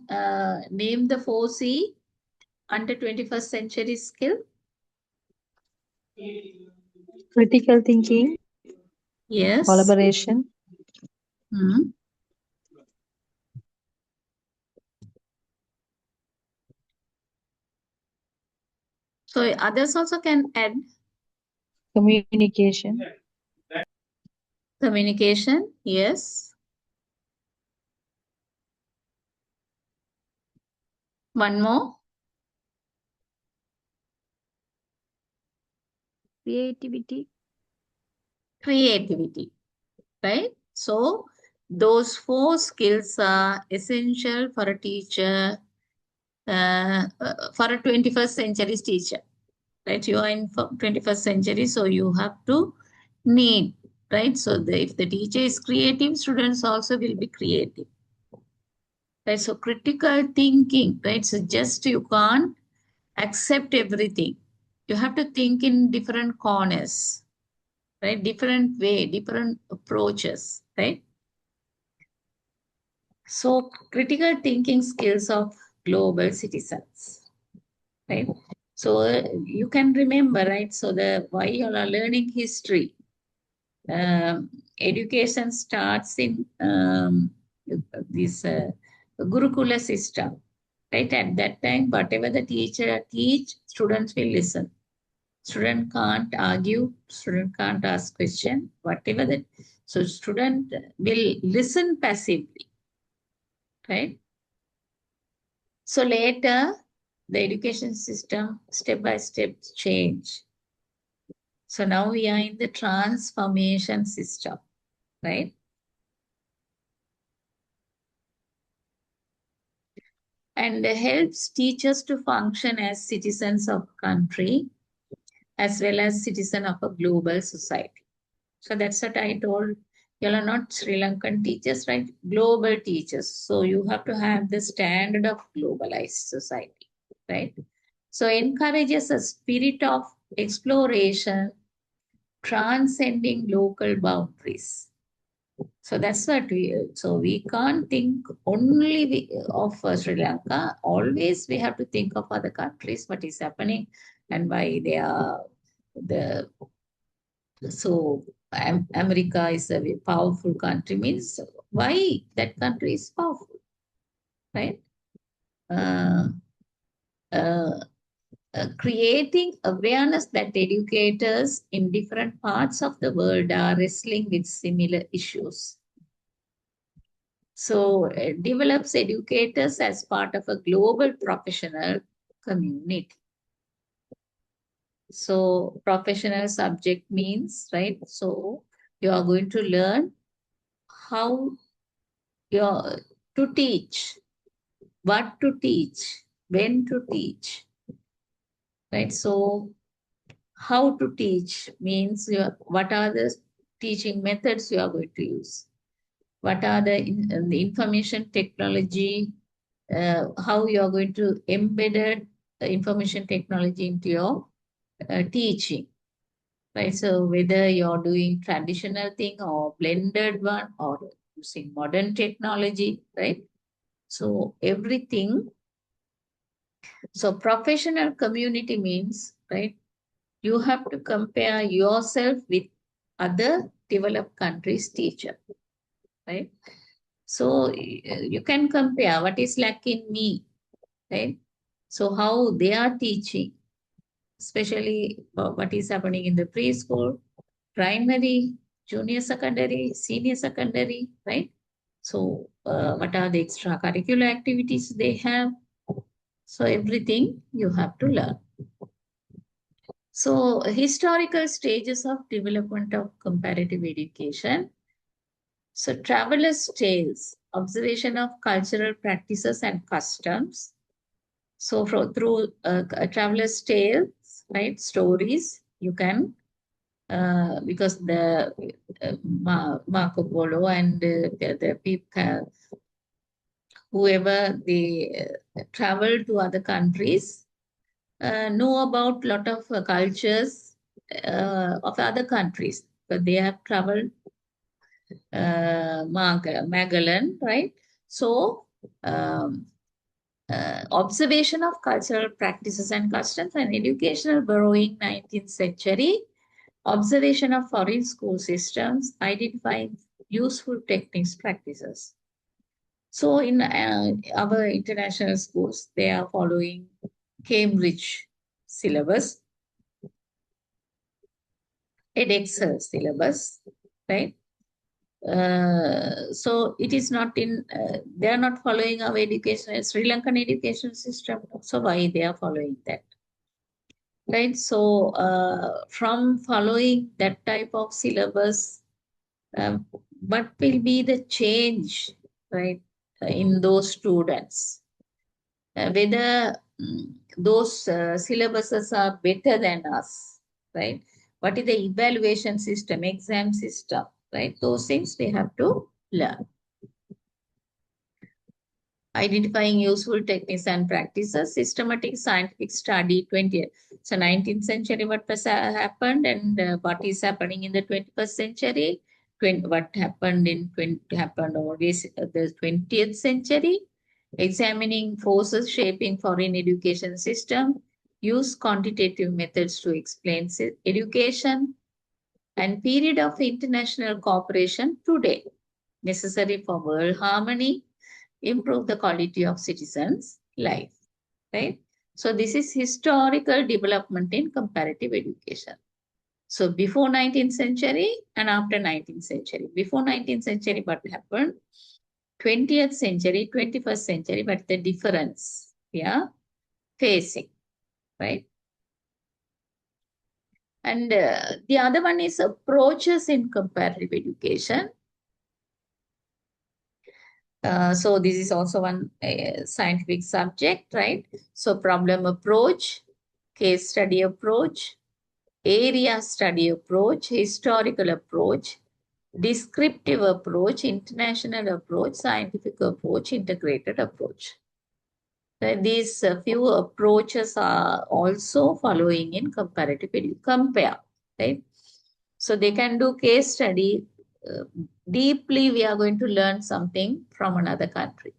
B: name the 4 C under 21st century skill?
A: Critical thinking,
B: Yes.
A: collaboration,
B: Hmm. So others also can add
A: communication,
B: communication. Yes. One more.
D: Creativity.
B: Creativity. Right? So those 4 skills are essential for a teacher, for a 21st century teacher. Right? You are in 21st century, so you have to need, right? So if the teacher is creative, students also will be creative. Right? So critical thinking, right? So just you can't accept everything. You have to think in different corners, right? Different way, different approaches, right? So critical thinking skills of global citizens, right? So you can remember, right? So why you are learning history. Education starts in this Gurukula system, right? At that time, whatever the teacher teach, students will listen. Student can't argue, student can't ask question, whatever that. So student will listen passively, right? So later, the education system step by step change. So now we are in the transformation system, right? And helps teachers to function as citizens of country as well as citizen of a global society. So that's what I told. You are not Sri Lankan teachers, right? Global teachers. So you have to have the standard of globalized society, right? So encourages a spirit of exploration, transcending local boundaries. So that's what we can't think only of Sri Lanka. Always we have to think of other countries, what is happening and why they are the, so America is a very powerful country, means why that country is powerful, right? Uh, uh, Creating awareness that educators in different parts of the world are wrestling with similar issues. So develops educators as part of a global professional community. So professional subject means, right? So you are going to learn how you're to teach, what to teach, when to teach, right? So how to teach means what are the teaching methods you are going to use? What are the information technology, how you are going to embed information technology into your teaching, right? So whether you're doing traditional thing or blended one or using modern technology, right? So everything. So professional community means, right? You have to compare yourself with other developed countries' teacher, right? So you can compare what is lacking in me, right? So how they are teaching, especially what is happening in the preschool, primary, junior secondary, senior secondary, right? So what are the extracurricular activities they have? So everything you have to learn. So historical stages of development of comparative education. So travelers' tales, observation of cultural practices and customs. So through travelers' tales, right, stories, you can, because the Marco Polo and the people, whoever they travel to other countries, know about lot of cultures of other countries, but they have traveled Magellan, right? So observation of cultural practices and customs and educational borrowing 19th century, observation of foreign school systems, identifying useful techniques, practices. So in our international schools, they are following Cambridge syllabus, edX syllabus, right? So it is not in, they are not following our education, Sri Lankan education system. So why they are following that? Right. So from following that type of syllabus, what will be the change, right, in those students? Whether those syllabuses are better than us, right? What is the evaluation system, exam system, right? Those things we have to learn. Identifying useful techniques and practices, systematic scientific study, 20th. So 19th century, what happened and what is happening in the 21st century, what happened in happened always the 20th century, examining forces shaping foreign education system, use quantitative methods to explain education, and period of international cooperation today, necessary for world harmony, improve the quality of citizens' life, right? So this is historical development in comparative education. So before 19th century and after 19th century. Before 19th century, what happened? 20th century, 21st century, but the difference, yeah, facing, right? And the other one is approaches in comparative education. So this is also one scientific subject, right? So problem approach, case study approach, area study approach, historical approach, descriptive approach, international approach, scientific approach, integrated approach. These few approaches are also following in comparative compare, right? So they can do case study. Deeply, we are going to learn something from another country,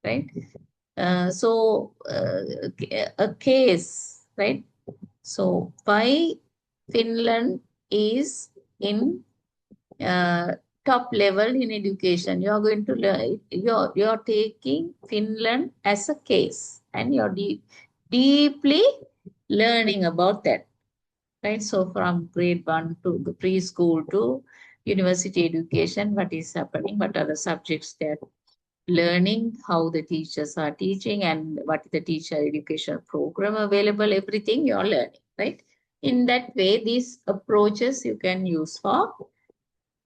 B: right? A case, right? So why Finland is in top level in education? You are going to learn. You're taking Finland as a case, and you're deeply learning about that, right? So from grade 1 to the preschool to university education, what is happening? What are the subjects that learning, how the teachers are teaching, and what is the teacher education program available, everything you're learning, right? In that way, these approaches you can use for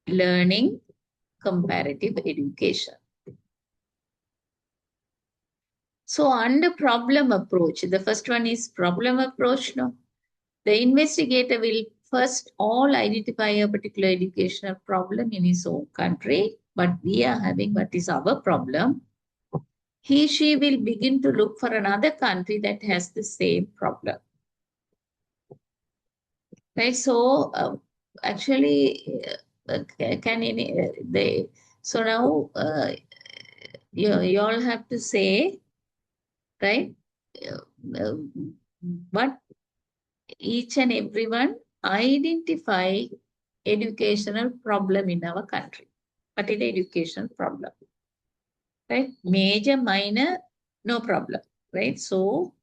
B: learning comparative education. So under problem approach, the first one is problem approach. No, the investigator will first all identify a particular educational problem in his own country, but we are having what is our problem. She will begin to look for another country that has the same problem. Right? So actually, so now you all have to say, right? But each and everyone identify educational problem in our country. What is the education problem? Right? Major, minor, no problem. Right? So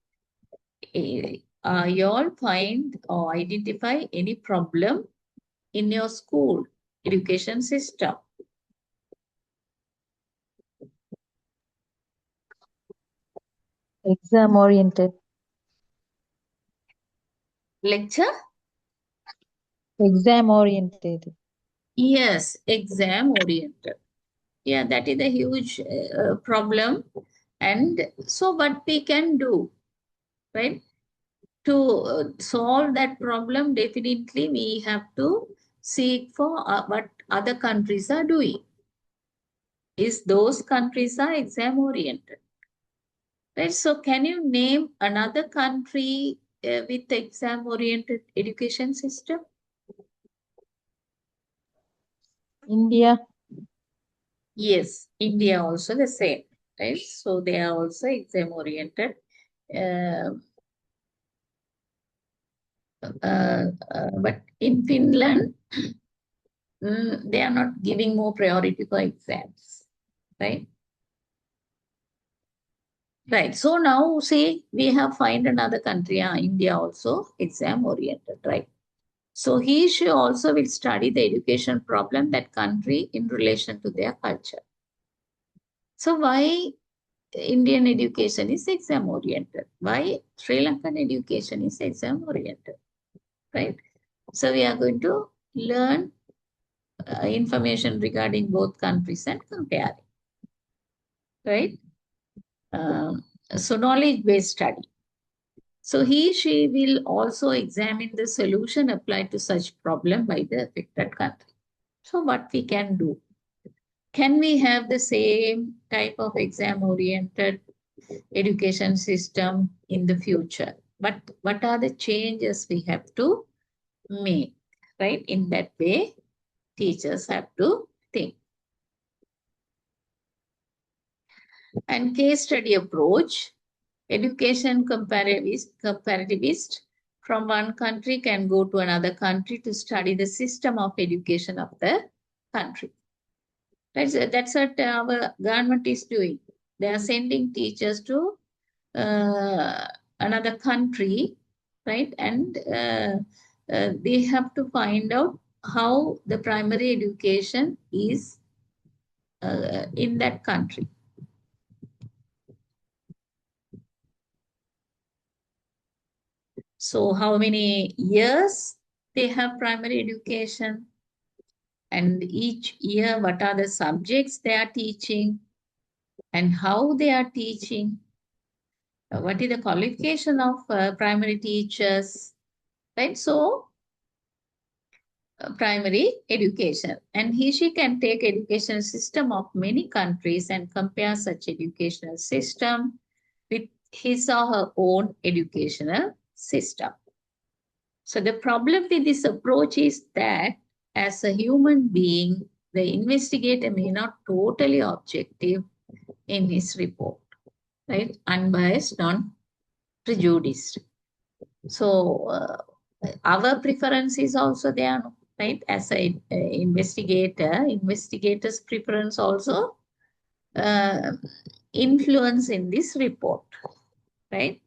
B: you all find or identify any problem in your school education system.
A: Exam oriented.
B: Lecture?
A: Exam oriented.
B: Yes, exam oriented. Yeah, that is a huge problem. And so what we can do, right? To solve that problem, definitely we have to seek for what other countries are doing. Is those countries are exam oriented. Right? So can you name another country with exam oriented education system?
A: India.
B: Yes, India also the same, right? So they are also exam oriented. But in Finland, they are not giving more priority for exams, right? Right. So now, say we have find another country, India also exam oriented, right? So she also will study the education problem that country in relation to their culture. So why Indian education is exam oriented? Why Sri Lankan education is exam oriented? Right? So we are going to learn information regarding both countries and compare it. Right? So knowledge-based study. So she will also examine the solution applied to such problem by the affected country. So what we can do? Can we have the same type of exam-oriented education system in the future? But what are the changes we have to make, right? In that way, teachers have to think. And case study approach, education comparativist from one country can go to another country to study the system of education of the country. That's what our government is doing. They are sending teachers to another country, right? And they have to find out how the primary education is in that country. So how many years they have primary education, and each year what are the subjects they are teaching and how they are teaching. What is the qualification of primary teachers, right? So primary education, and she can take educational system of many countries and compare such educational system with his or her own educational system. So the problem with this approach is that as a human being, the investigator may not totally objective in his report, right? Unbiased, non-prejudiced. So our preference is also there, right? As an investigator, investigator's preference also influence in this report, right?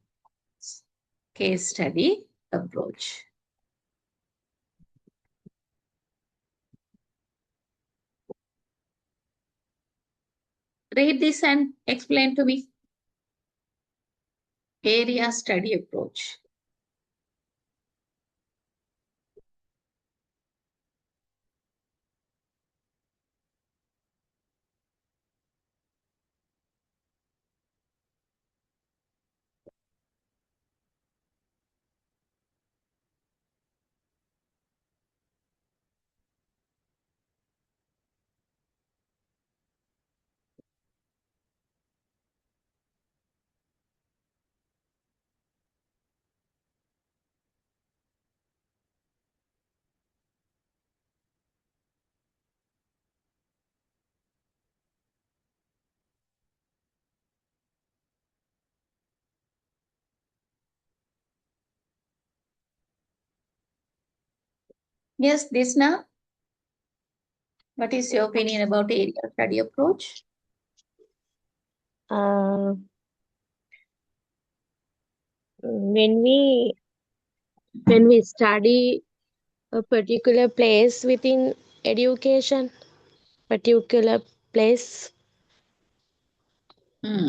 B: Case study approach. Read this and explain to me. Area study approach. Yes, Desna, what is your opinion about area study approach?
C: Uh, when we study a particular place within education, particular place.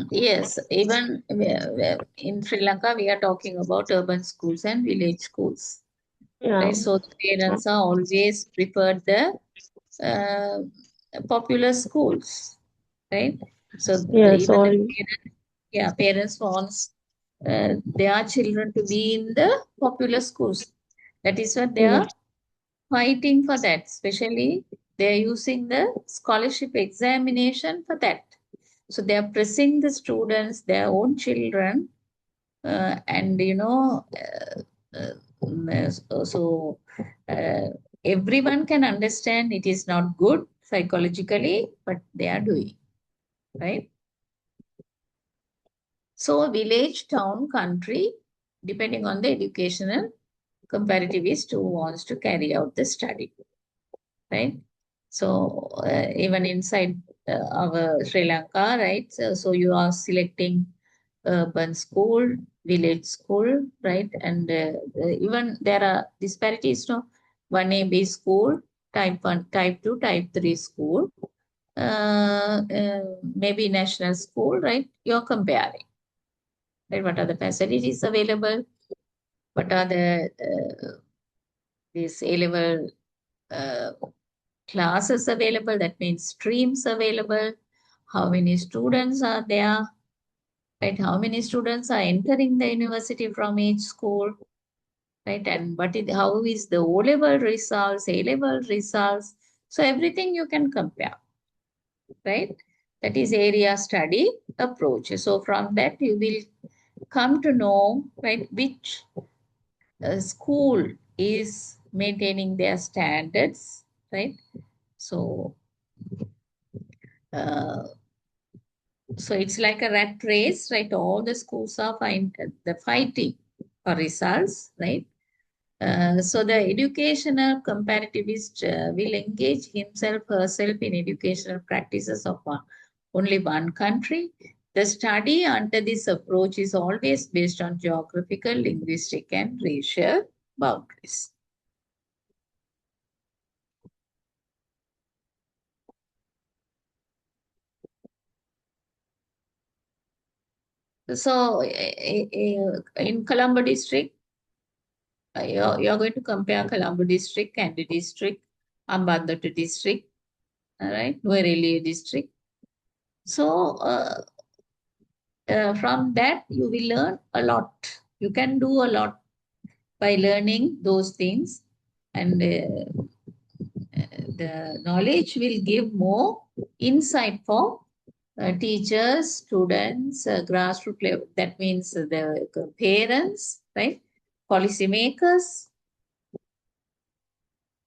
B: Yes, even in Sri Lanka, we are talking about urban schools and village schools.
C: Yeah.
B: Right? So the parents are always preferred the uh, popular schools, right? So
C: Yes,
B: even the
C: all.
B: parents wants their children to be in the popular schools. That is what they
C: Yes.
B: are fighting for that. Especially they are using the scholarship examination for that. So they are pressing the students, their own children, and so uh, everyone can understand it is not good psychologically, but they are doing, right? So village, town, country, depending on the educational comparativist who wants to carry out the study, right? So even inside our Sri Lanka, right? So you are selecting urban school, village school, right? And even there are disparities, no? 1AB school, type 1, type 2, type 3 school, maybe national school, right? You're comparing, right? What are the facilities available? What are the these A-level classes available? That means streams available. How many students are there? Right? How many students are entering the university from each school? Right? And how is the O-level results, A-level results? So everything you can compare, right? That is area study approach. So from that you will come to know, right, which school is maintaining their standards, right? So, uh, so it's like a rat race, right? All the schools are fighting for results, right? So the educational comparativist will engage himself herself in educational practices of only one country. The study under this approach is always based on geographical, linguistic, and racial boundaries. So in Colombo district, you're going to compare Colombo district, Kandy district, Hambantota district, all right, Nuwara district. So from that, you will learn a lot. You can do a lot by learning those things. And the knowledge will give more insight for teachers, students, grassroots level. That means the parents, right? Policymakers,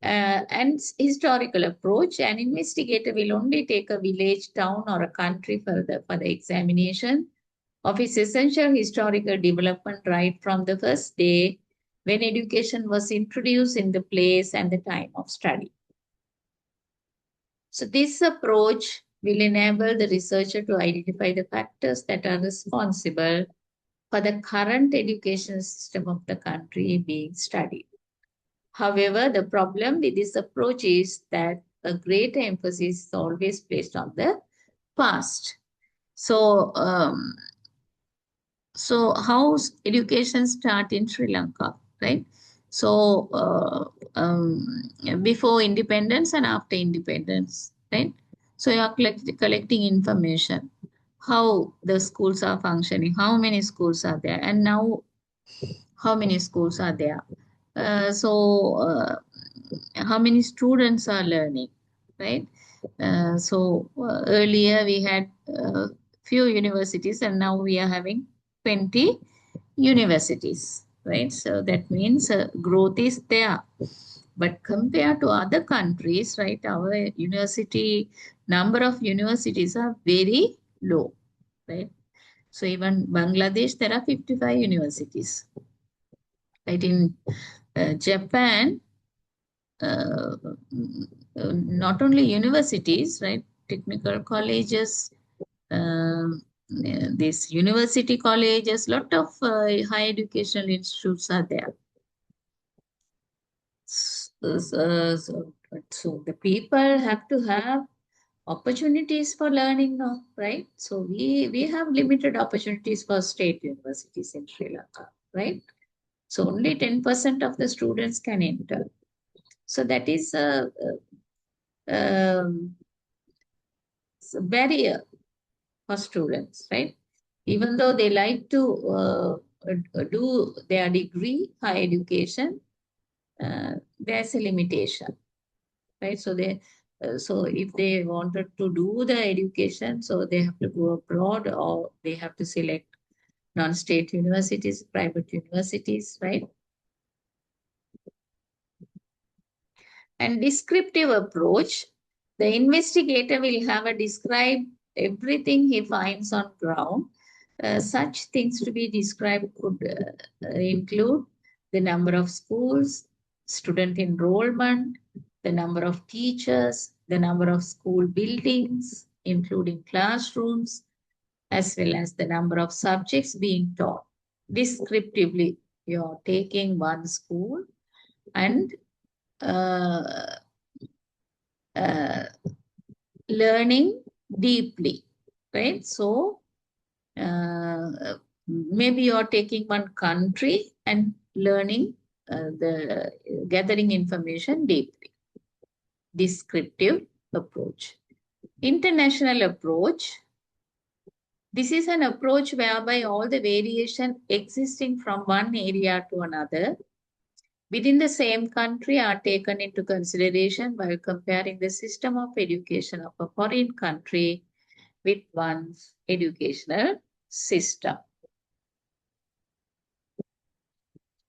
B: and historical approach. An investigator will only take a village, town, or a country for the examination of its essential historical development right from the first day when education was introduced in the place and the time of study. So this approach will enable the researcher to identify the factors that are responsible for the current education system of the country being studied. However, the problem with this approach is that a greater emphasis is always placed on the past. So, so how education start in Sri Lanka, right? So before independence and after independence, right? So you are collecting information, how the schools are functioning, how many schools are there, and now how many schools are there. How many students are learning, right? Earlier we had few universities and now we are having 20 universities, right? So that means growth is there. But compared to other countries, right, our university, number of universities are very low, right? So even Bangladesh, there are 55 universities. Right, in Japan, not only universities, right, technical colleges, these university colleges, lot of high educational institutes are there. So the people have to have opportunities for learning now, right? So we have limited opportunities for state universities in Sri Lanka, right? So only 10% of the students can enter. So that is a barrier for students, right? Even though they like to do their degree, higher education, there's a limitation, right? So if they wanted to do the education, so they have to go abroad or they have to select non-state universities, private universities, right? And descriptive approach, the investigator will have a describe everything he finds on ground. Such things to be described could include the number of schools, student enrollment, the number of teachers, the number of school buildings, including classrooms, as well as the number of subjects being taught. Descriptively, you're taking one school and learning deeply, right? So maybe you're taking one country and learning gathering information deeply. Descriptive approach. International approach. This is an approach whereby all the variation existing from one area to another within the same country are taken into consideration while comparing the system of education of a foreign country with one's educational system.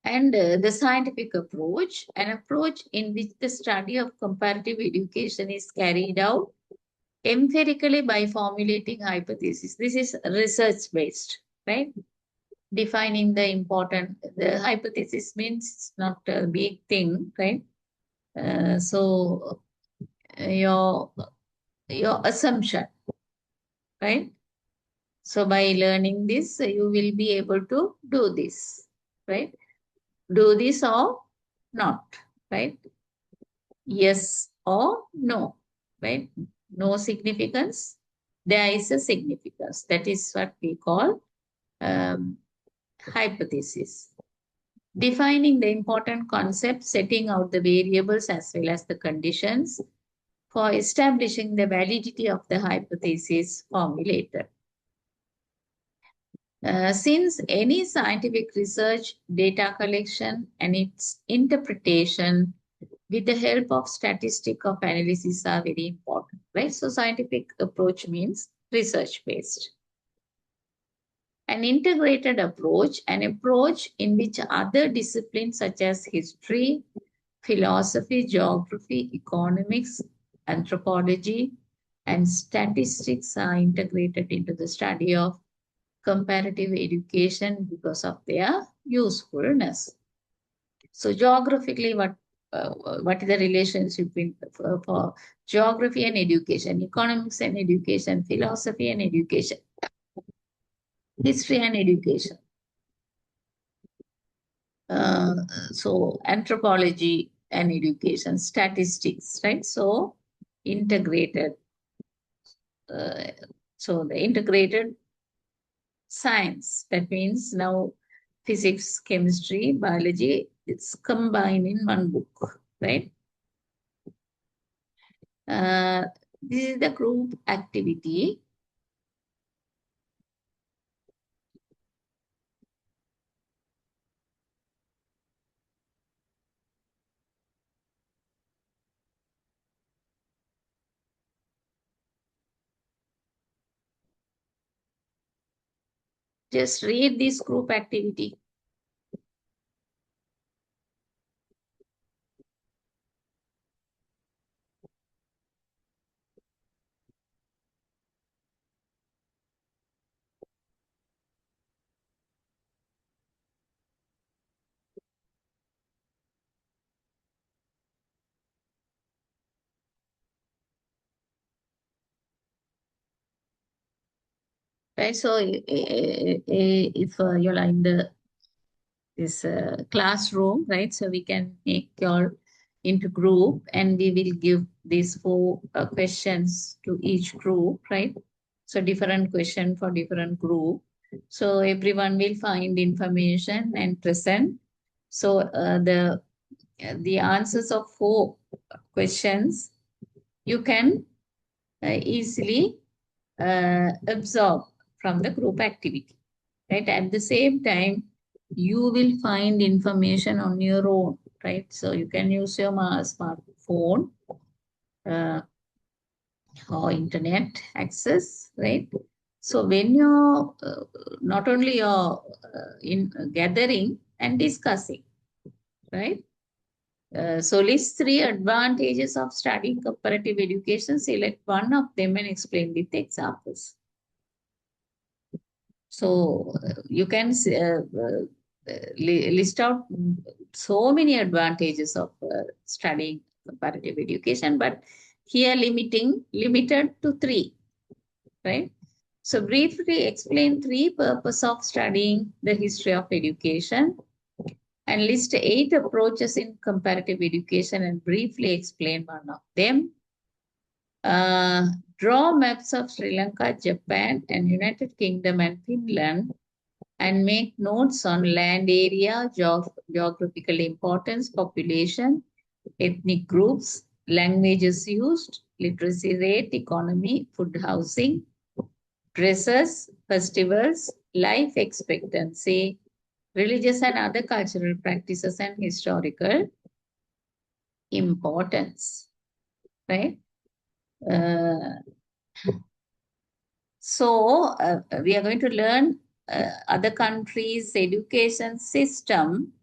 B: And the scientific approach, an approach in which the study of comparative education is carried out empirically by formulating hypotheses. This is research-based, right? Defining the hypothesis means it's not a big thing, right? Your assumption, right? So by learning this, you will be able to do this, right? Do this or not, right? Yes or no, right? No significance. There is a significance. That is what we call hypothesis. Defining the important concept, setting out the variables as well as the conditions for establishing the validity of the hypothesis formulated. Since any scientific research, data collection, and its interpretation with the help of statistic of analysis are very important, right? So scientific approach means research-based. An integrated approach, an approach in which other disciplines such as history, philosophy, geography, economics, anthropology, and statistics are integrated into the study of comparative education because of their usefulness. So geographically, what is the relationship for geography and education, economics and education, philosophy and education, history and education? So anthropology and education, statistics, right? So integrated. So the integrated science, that means now physics, chemistry, biology, it's combined in one book, right? This is the group activity. Just read this group activity. Right, so if you're in this classroom, right, so we can make your into group and we will give these 4 questions to each group, right? So different question for different group. So everyone will find information and present. So the answers of 4 questions you can easily absorb from the group activity, right? At the same time, you will find information on your own, right? So you can use your smartphone or internet access, right? So when you're not only you're in gathering and discussing, right? So list 3 advantages of studying comparative education. Select one of them and explain with examples. So you can list out so many advantages of studying comparative education, but here limited to 3, right? So briefly explain 3 purposes of studying the history of education and list 8 approaches in comparative education and briefly explain one of them. Draw maps of Sri Lanka, Japan, and United Kingdom and Finland and make notes on land area, geographical importance, population, ethnic groups, languages used, literacy rate, economy, food, housing, dresses, festivals, life expectancy, religious and other cultural practices, and historical importance, right? So we are going to learn other countries' education system,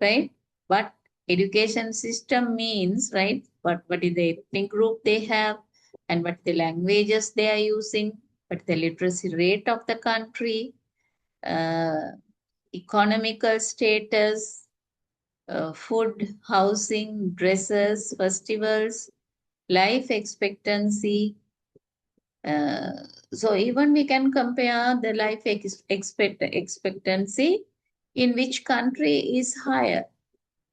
B: right? What education system means, right? What is the ethnic group they have, and what the languages they are using, what the literacy rate of the country, economical status, food, housing, dresses, festivals, life expectancy. So even we can compare the life expectancy in which country is higher,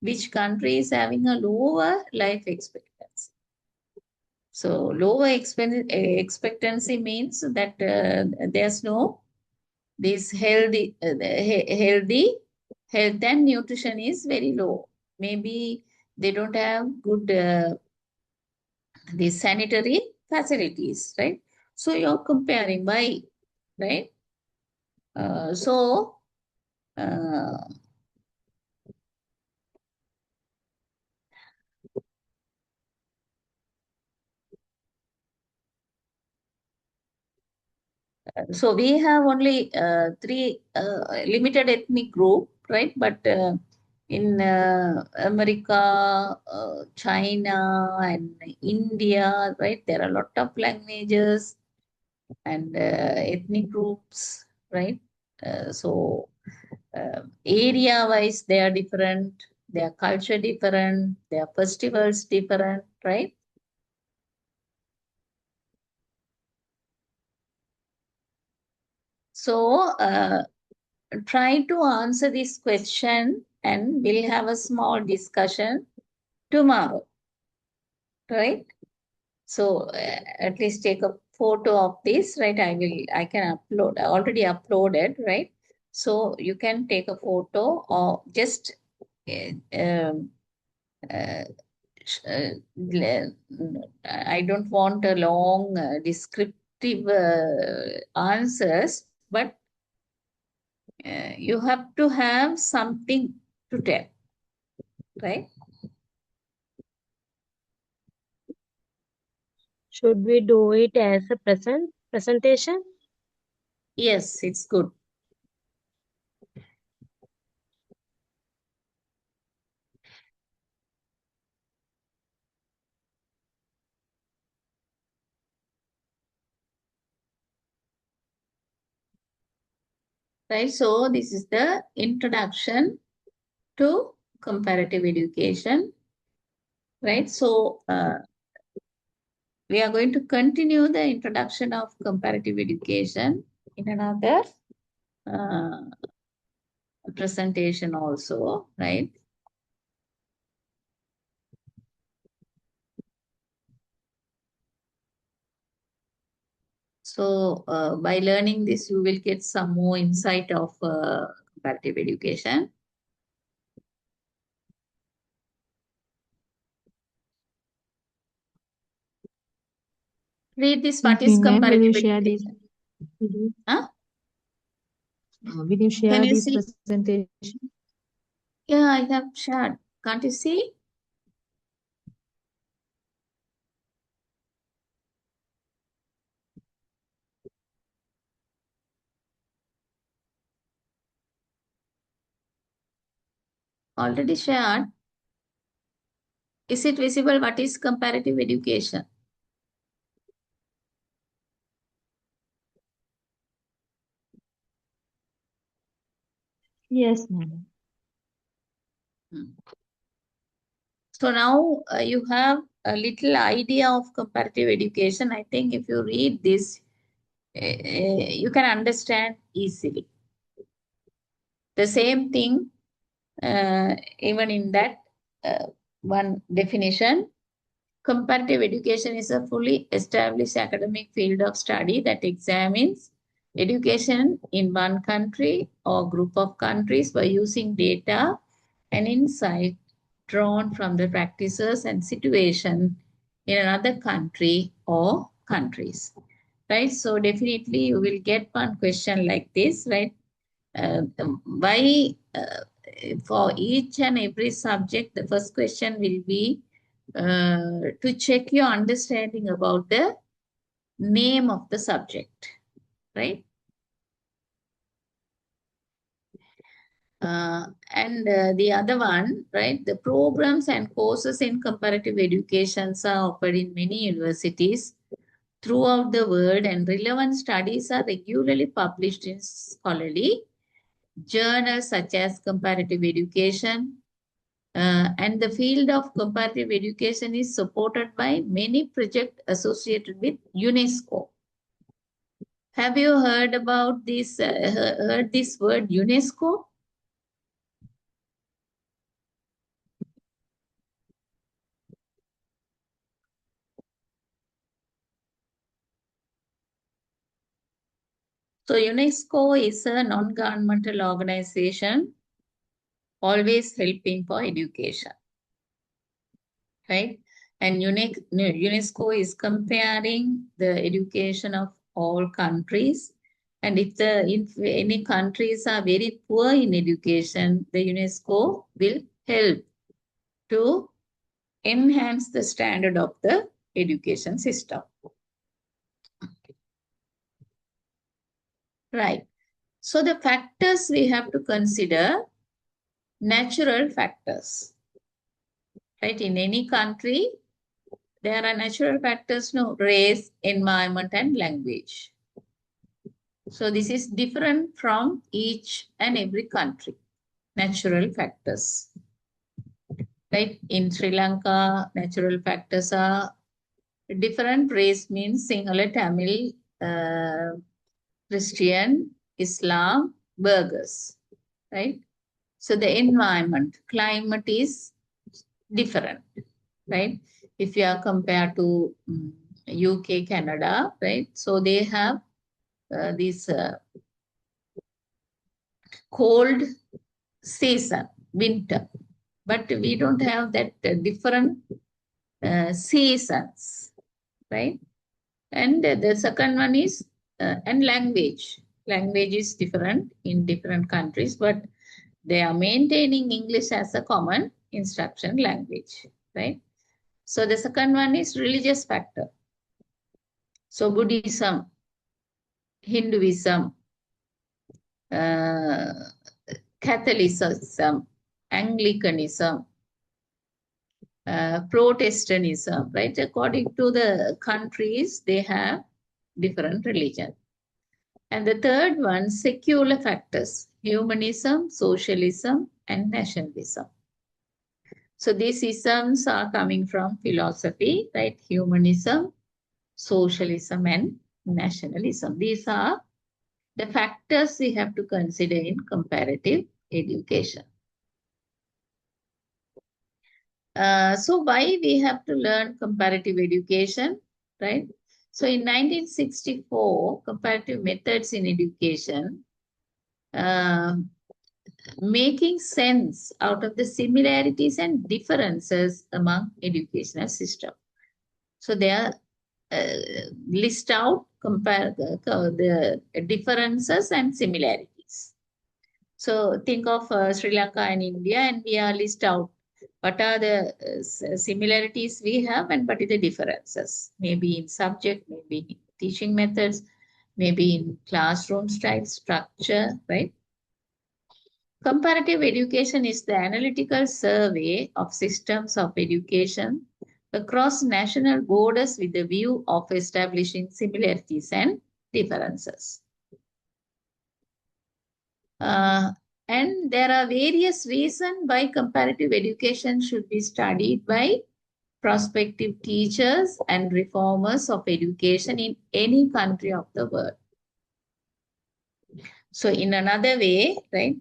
B: which country is having a lower life expectancy. So lower expectancy means that there's no this healthy health and nutrition is very low. Maybe they don't have good the sanitary facilities, right? So you're comparing why, right? So So we have only three limited ethnic group, right? But in America, China, and India, right, there are a lot of languages and ethnic groups, right? So area-wise, they are different. Their culture different. Their festivals different, right? So try to answer this question and we'll have a small discussion tomorrow, right? So at least take a photo of this, right? I can upload, I already uploaded, right? So you can take a photo or just um, uh, I don't want a long descriptive answers, but you have to have something to tell, right?
F: Should we do it as a presentation?
B: Yes, it's good. Right, so this is the introduction to comparative education, right? So we are going to continue the introduction of comparative education in another uh, presentation also, right? So by learning this, you will get some more insight of comparative education. Read this, what
A: Excuse
B: is
A: me, ma'am, will you
B: comparative
A: share this?
B: education?
A: Will
B: Huh?
A: you
B: Can
A: share
B: you
A: this
B: see?
A: presentation?
B: Yeah, I have shared. Can't you see? Already shared. Is it visible? What is comparative education?
A: Yes, ma'am.
B: So now you have a little idea of comparative education. I think if you read this, you can understand easily. The same thing, even in that one definition, comparative education is a fully established academic field of study that examines education in one country or group of countries by using data and insight drawn from the practices and situation in another country or countries. Right? So definitely you will get one question like this, right? Why for each and every subject, the first question will be to check your understanding about the name of the subject, right? And the other one, right? The programs and courses in comparative education are offered in many universities throughout the world, and relevant studies are regularly published in scholarly journals such as Comparative Education. And the field of comparative education is supported by many projects associated with UNESCO. Have you heard about this? Heard this word UNESCO? So UNESCO is a non-governmental organization always helping for education, right? And UNESCO is comparing the education of all countries. And if any countries are very poor in education, the UNESCO will help to enhance the standard of the education system. Right. So the factors we have to consider, natural factors. Right. In any country, there are natural factors, no, race, environment, and language. So this is different from each and every country. Natural factors. Right. In Sri Lanka, natural factors are different. Race means Sinhala, Tamil, Christian, Islam, burgers. Right. So the environment, climate is different. Right. If you are compared to UK, Canada, right. So they have this cold season, winter, but we don't have that different seasons, right? And the second one is and language. Language is different in different countries, but they are maintaining English as a common instruction language, right? So the second one is religious factor. So Buddhism, Hinduism, uh, Catholicism, Anglicanism, Protestantism, right? According to the countries, they have different religion. And the third one, secular factors, humanism, socialism, and nationalism. So these isms are coming from philosophy, right? Humanism, socialism, and nationalism. These are the factors we have to consider in comparative education. So why we have to learn comparative education, right? So in 1964, comparative methods in education, making sense out of the similarities and differences among educational system. So they are list out, compare the differences and similarities. So think of Sri Lanka and India, and we are list out what are the similarities we have and what are the differences. Maybe in subject, maybe in teaching methods, maybe in classroom style, structure, right? Comparative education is the analytical survey of systems of education across national borders with the view of establishing similarities and differences. And there are various reasons why comparative education should be studied by prospective teachers and reformers of education in any country of the world. So in another way, right,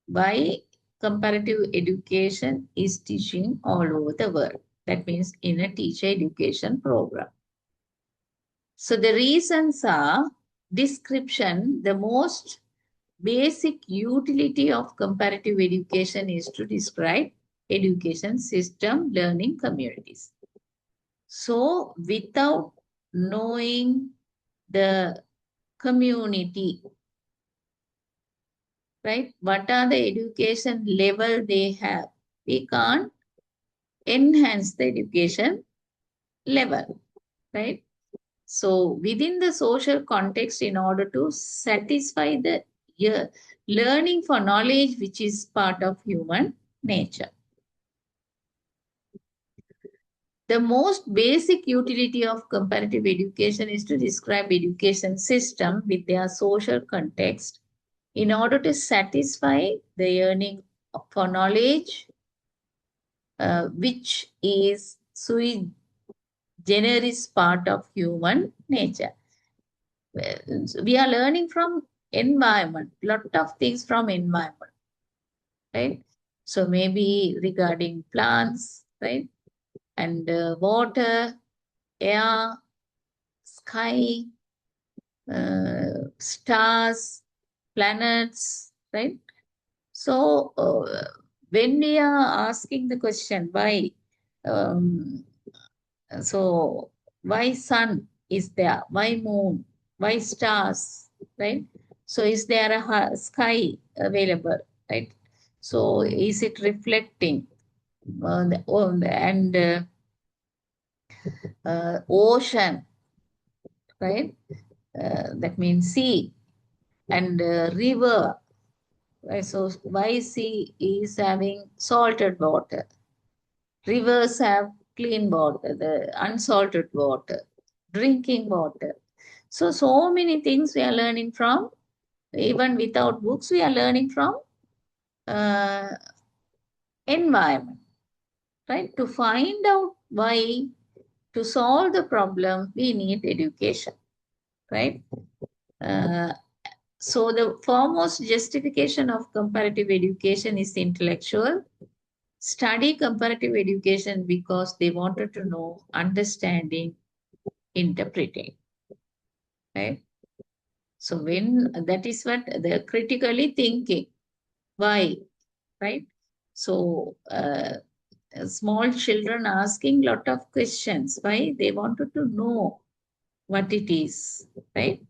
B: why comparative education is teaching all over the world. That means in a teacher education program. So the reasons are description. The most basic utility of comparative education is to describe education system, learning communities. So without knowing the community, right, what are the education level they have, we can't enhance the education level, right? So within the social context, in order to satisfy the learning for knowledge, which is part of human nature. The most basic utility of comparative education is to describe education system with their social context in order to satisfy the yearning for knowledge, which is sui generis part of human nature. We are learning from environment, lot of things from environment, right? So maybe regarding plants, right? And water, air, sky, stars, planets, right? So when we are asking the question why, so why sun is there? Why moon? Why stars? Right? So is there a sky available? Right? So is it reflecting? And ocean, right? That means sea. and river. Right? So why sea is having salted water? Rivers have clean water, the unsalted water, drinking water. So many things we are learning from, even without books, we are learning from uh, environment, right? To find out why, to solve the problem, we need education, right? Uh, so the foremost justification of comparative education is intellectual. Study comparative education because they wanted to know, understanding, interpreting, right? So when that is what they're critically thinking, why, right? So small children asking lot of questions, why? They wanted to know what it is, right?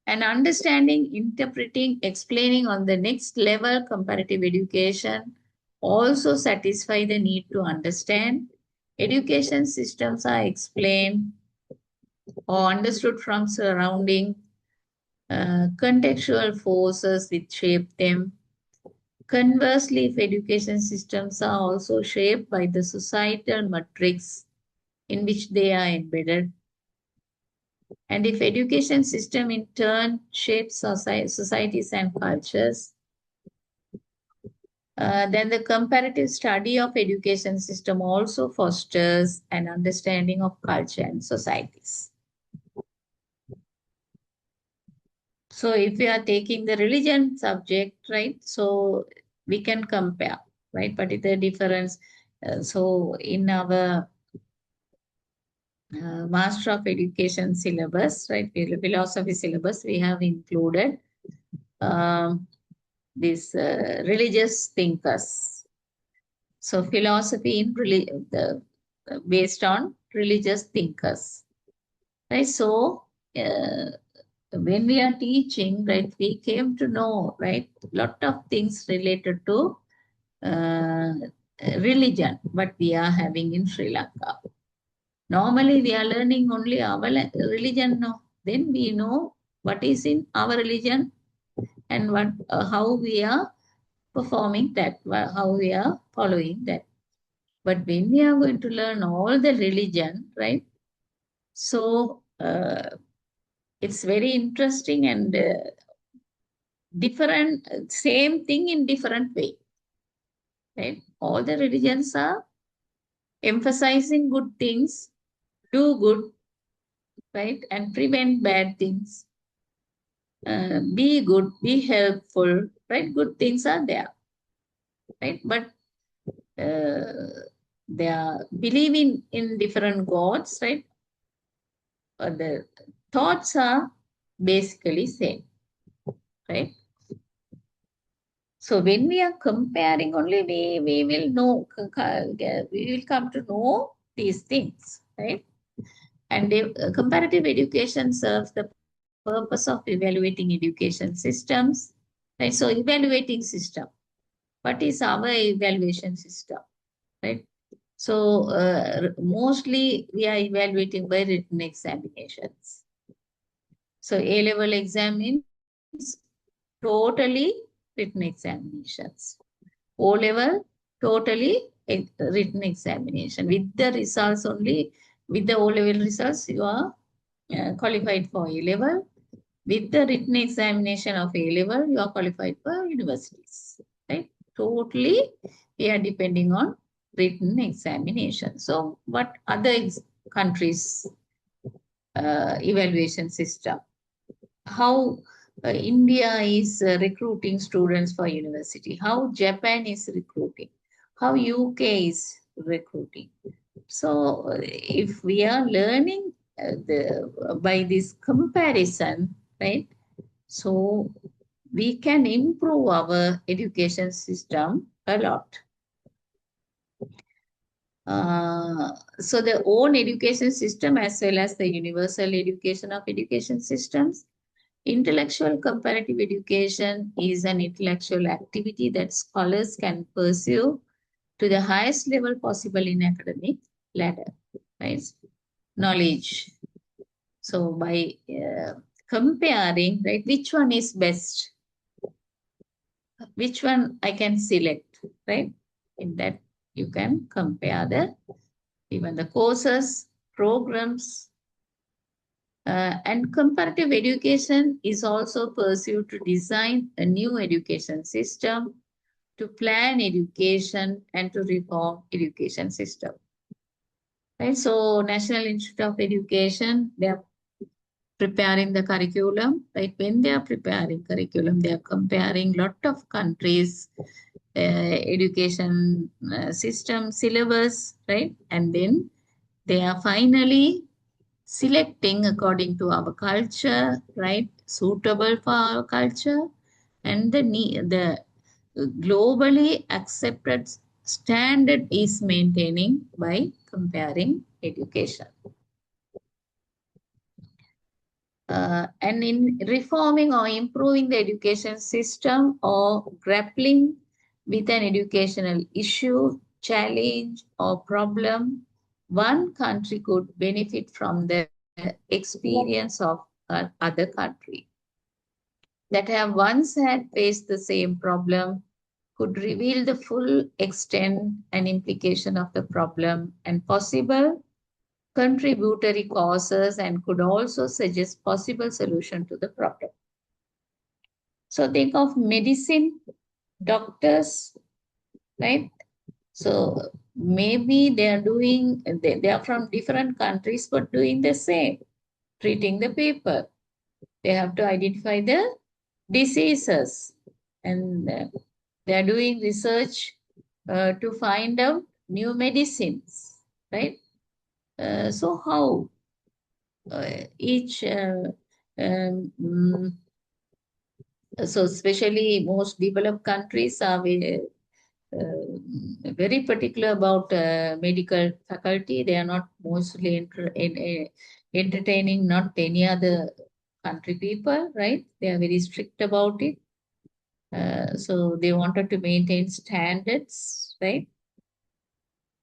B: And understanding, interpreting, explaining on the next level, comparative education also satisfy the need to understand. Education systems are explained or understood from surrounding, contextual forces which shape them. Conversely, if education systems are also shaped by the societal matrix in which they are embedded, and if education system in turn shapes societies and cultures, then the comparative study of education system also fosters an understanding of culture and societies. So if we are taking the religion subject, right, so we can compare, right, but the difference, so in our Master of Education syllabus, right, philosophy syllabus, we have included these religious thinkers. So philosophy in based on religious thinkers, right? So when we are teaching, right, we came to know, right, lot of things related to religion, what we are having in Sri Lanka. Normally, we are learning only our religion. No, then we know what is in our religion and what how we are performing that, how we are following that. But when we are going to learn all the religion, right? So it's very interesting and different, same thing in different way, right? All the religions are emphasizing good things, do good, right? And prevent bad things. Be good, be helpful, right? Good things are there, right? But they are believing in different gods, right? The thoughts are basically same, right? So when we are comparing only, we will know, we will come to know these things, right? And comparative education serves the purpose of evaluating education systems, right? So evaluating system. What is our evaluation system, right? So mostly we are evaluating by written examinations. So A-level exam means totally written examinations. O-level, totally written examination. With the results only, with the O-level results, you are qualified for A-level. With the written examination of A-level, you are qualified for universities, right? Totally, we are depending on written examination. So what other countries' evaluation system? How India is recruiting students for university, how Japan is recruiting, how UK is recruiting. So if we are learning by this comparison, right? So we can improve our education system a lot. So the own education system as well as the universal education of education systems. Intellectual comparative education is an intellectual activity that scholars can pursue to the highest level possible in academic ladder, right? Knowledge. So by comparing, right, which one is best? Which one I can select, right? In that you can compare even the courses, programs, and comparative education is also pursued to design a new education system, to plan education, and to reform education system. Right? So National Institute of Education, they are preparing the curriculum. Right? When they are preparing curriculum, they are comparing lot of countries' education system syllabus, right? And then they are finally selecting according to our culture, right? Suitable for our culture and the globally accepted standard is maintaining by comparing education. And in reforming or improving the education system or grappling with an educational issue, challenge, or problem, one country could benefit from the experience of other country that have once had faced the same problem, could reveal the full extent and implication of the problem and possible contributory causes, and could also suggest possible solution to the problem. So think of medicine, doctors, right? So maybe they are doing, they are from different countries, but doing the same, treating the people. They have to identify the diseases, and they are doing research to find out new medicines, right? So how each so especially most developed countries are very particular about medical faculty. They are not mostly entertaining not any other country people, right? They are very strict about it. So they wanted to maintain standards, right?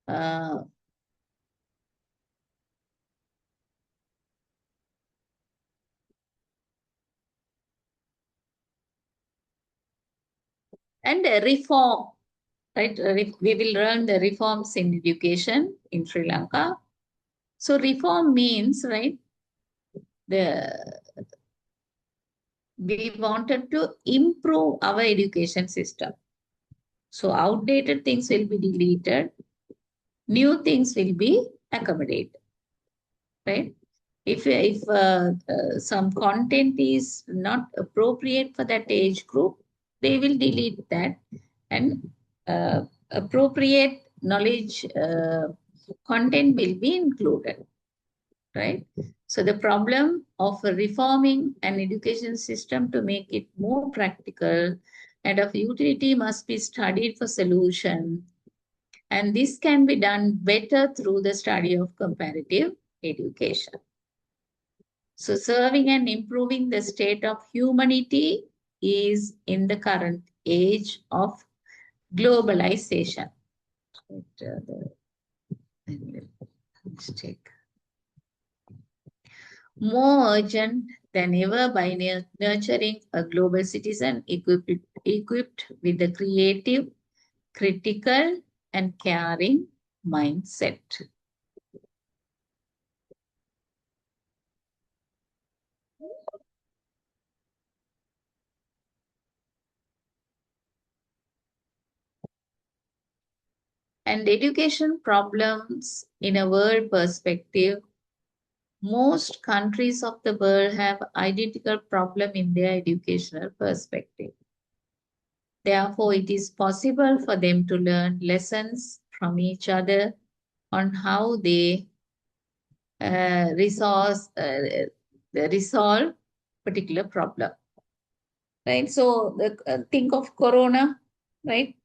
B: Uh, and reform, right? We will learn the reforms in education in Sri Lanka. So reform means, right, we wanted to improve our education system. So outdated things will be deleted, new things will be accommodated, right? If some content is not appropriate for that age group, they will delete that, and appropriate knowledge content will be included, right? So the problem of reforming an education system to make it more practical and of utility must be studied for solution. And this can be done better through the study of comparative education. So serving and improving the state of humanity is in the current age of globalization. Mistake. More urgent than ever by nurturing a global citizen equipped with the creative, critical, and caring mindset. And education problems in a world perspective, most countries of the world have identical problem in their educational perspective. Therefore, it is possible for them to learn lessons from each other on how they resolve particular problem. Right? So think of Corona, right?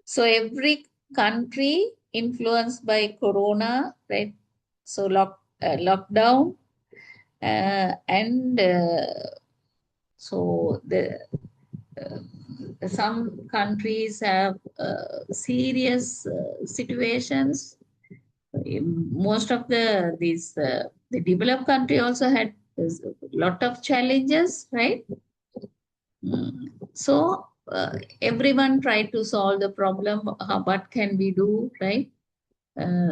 B: So every country influenced by Corona, right? So lockdown, and so some countries have serious situations most of the developed country also had a lot of challenges, right? So everyone tried to solve the problem. What can we do, right?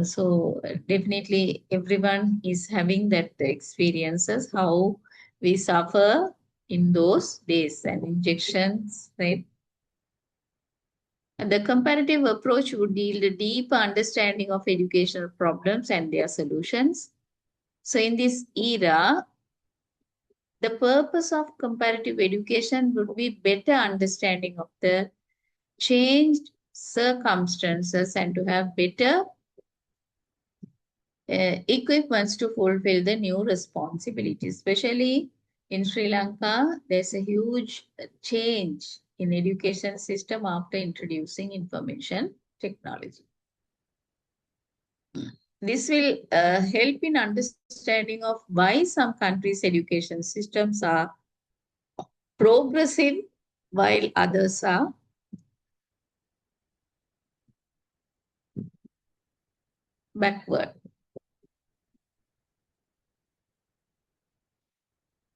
B: So definitely everyone is having that experiences, how we suffer in those days and injections, right? And the comparative approach would yield a deep understanding of educational problems and their solutions. So in this era, the purpose of comparative education would be better understanding of the changed circumstances and to have better equipments to fulfill the new responsibilities. Especially in Sri Lanka, there's a huge change in education system after introducing information technology. This will help in understanding of why some countries' education systems are progressive while others are backward.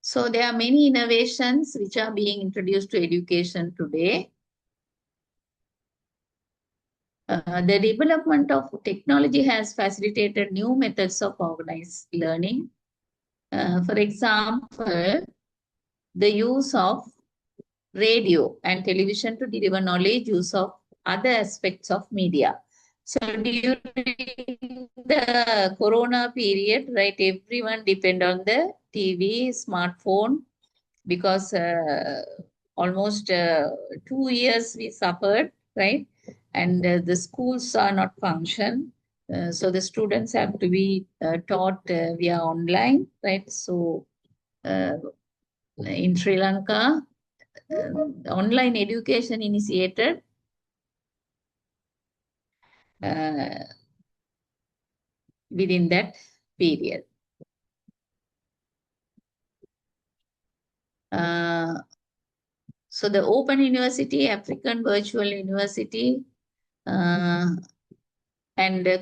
B: So there are many innovations which are being introduced to education today. The development of technology has facilitated new methods of organized learning. For example, the use of radio and television to deliver knowledge, use of other aspects of media. So during the corona period, right, everyone depend on the TV, smartphone, because almost 2 years we suffered, right? And the schools are not function. So the students have to be taught via online, right? So in Sri Lanka, online education initiated within that period. So the Open University, African Virtual University, and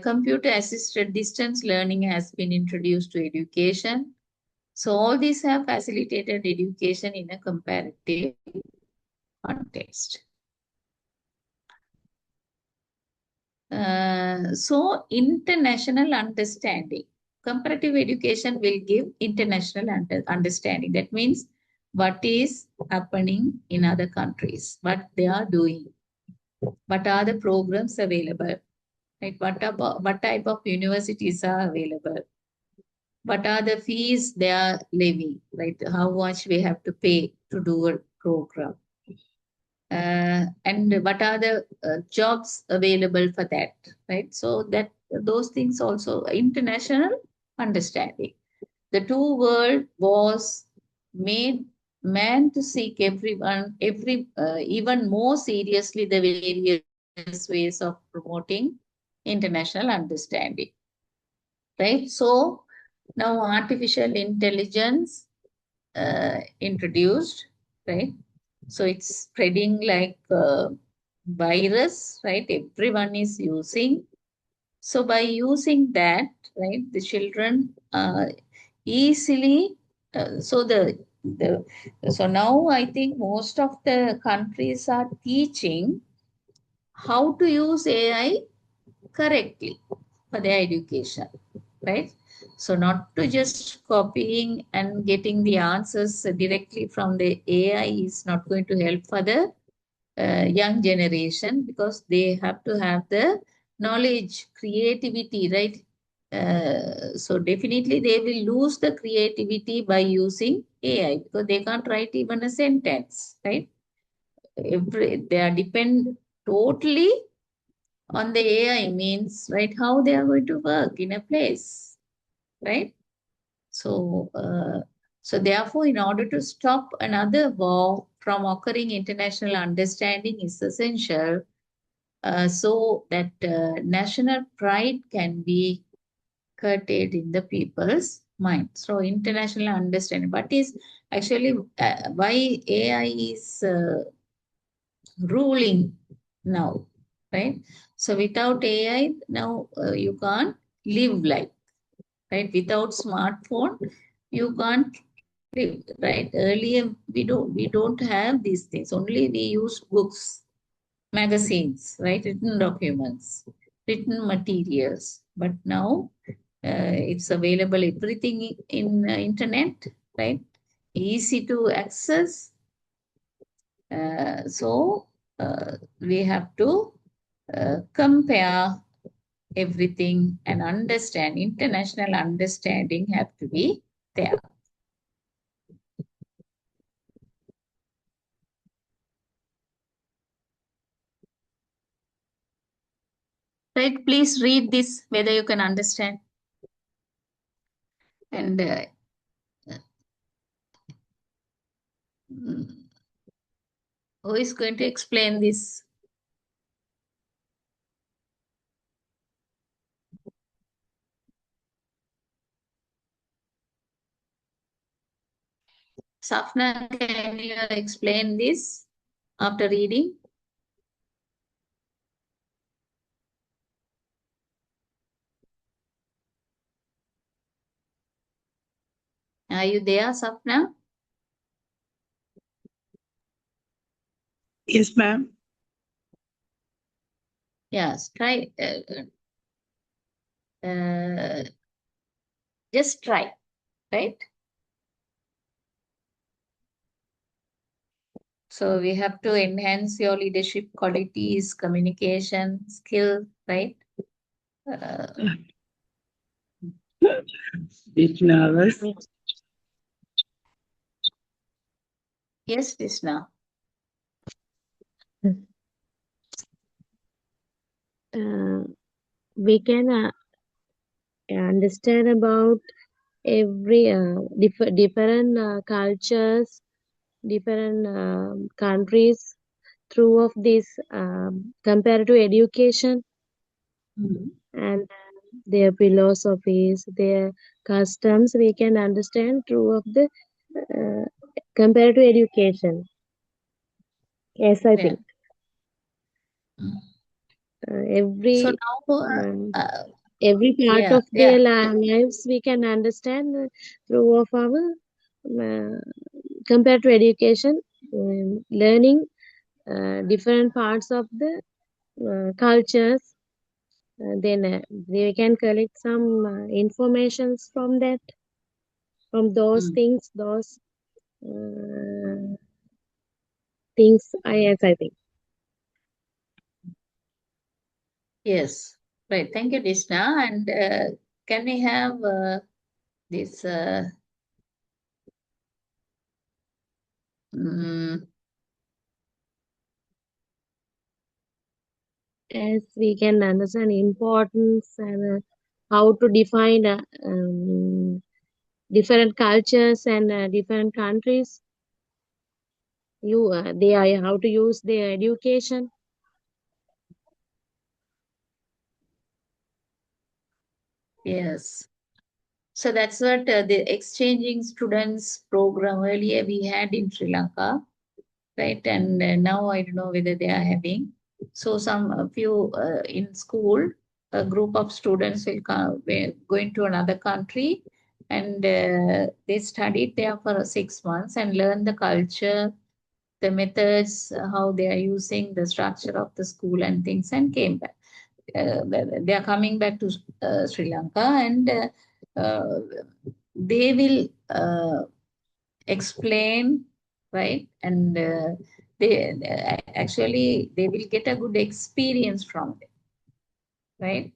B: computer-assisted distance learning has been introduced to education. So all these have facilitated education in a comparative context. So international understanding. Comparative education will give international understanding. That means what is happening in other countries, what they are doing, what are the programs available, right? What type of universities are available, what are the fees they are levying, right? How much we have to pay to do a program. And what are the jobs available for that, right? So that those things also international understanding. The two world was made man to seek even more seriously the various ways of promoting international understanding, right? So now artificial intelligence introduced, right? So it's spreading like a virus, right? Everyone is using. So by using that, right, the children easily. So now I think most of the countries are teaching how to use AI correctly for their education, right? So not to just copying and getting the answers directly from the AI is not going to help for the young generation, because they have to have the knowledge, creativity, right? So definitely they will lose the creativity by using AI, because they can't write even a sentence, right? They are depend totally on the AI, means, right, how they are going to work in a place, right? So, so therefore, in order to stop another war from occurring, international understanding is essential, so that national pride can be curtailed in the people's mind. So international understanding. What is actually why AI is ruling now, right? So without AI, now you can't live like, right? Without smartphone, you can't live, right? Earlier, we don't have these things. Only we use books, magazines, right? Written documents, written materials. But now it's available everything in internet, right? Easy to access. So we have to compare everything and understand. International understanding have to be there. Right? Please read this, whether you can understand. And who is going to explain this? Safna, can you explain this after reading? Are you there, Safna?
G: Yes, ma'am.
B: Yes, try. Just try, right? So we have to enhance your leadership qualities, communication skill, right?
G: Bit nervous.
B: Yes, Krishna.
F: We can understand about every different cultures, different countries through of this comparative education and their philosophies, their customs. We can understand through of the comparative education. Yes, I
B: Yeah.
F: think every
B: now,
F: every part
B: yeah,
F: of their lives we can understand through of our compared to education, learning different parts of the cultures. Then they can collect some informations from that, from those things, those things. Yes, I think.
B: yes, right. Thank you, Krishna. And can we have this?
F: As we can understand importance and how to define different cultures and different countries. They are how to use their education.
B: Yes. So that's what the exchanging students program earlier we had in Sri Lanka, right? And now I don't know whether they are having. So a few in school, a group of students will come, going to another country, and they studied there for 6 months and learn the culture, the methods, how they are using the structure of the school and things, and came back. They are coming back to Sri Lanka, and uh, they will explain, right? And they actually they will get a good experience from it, right?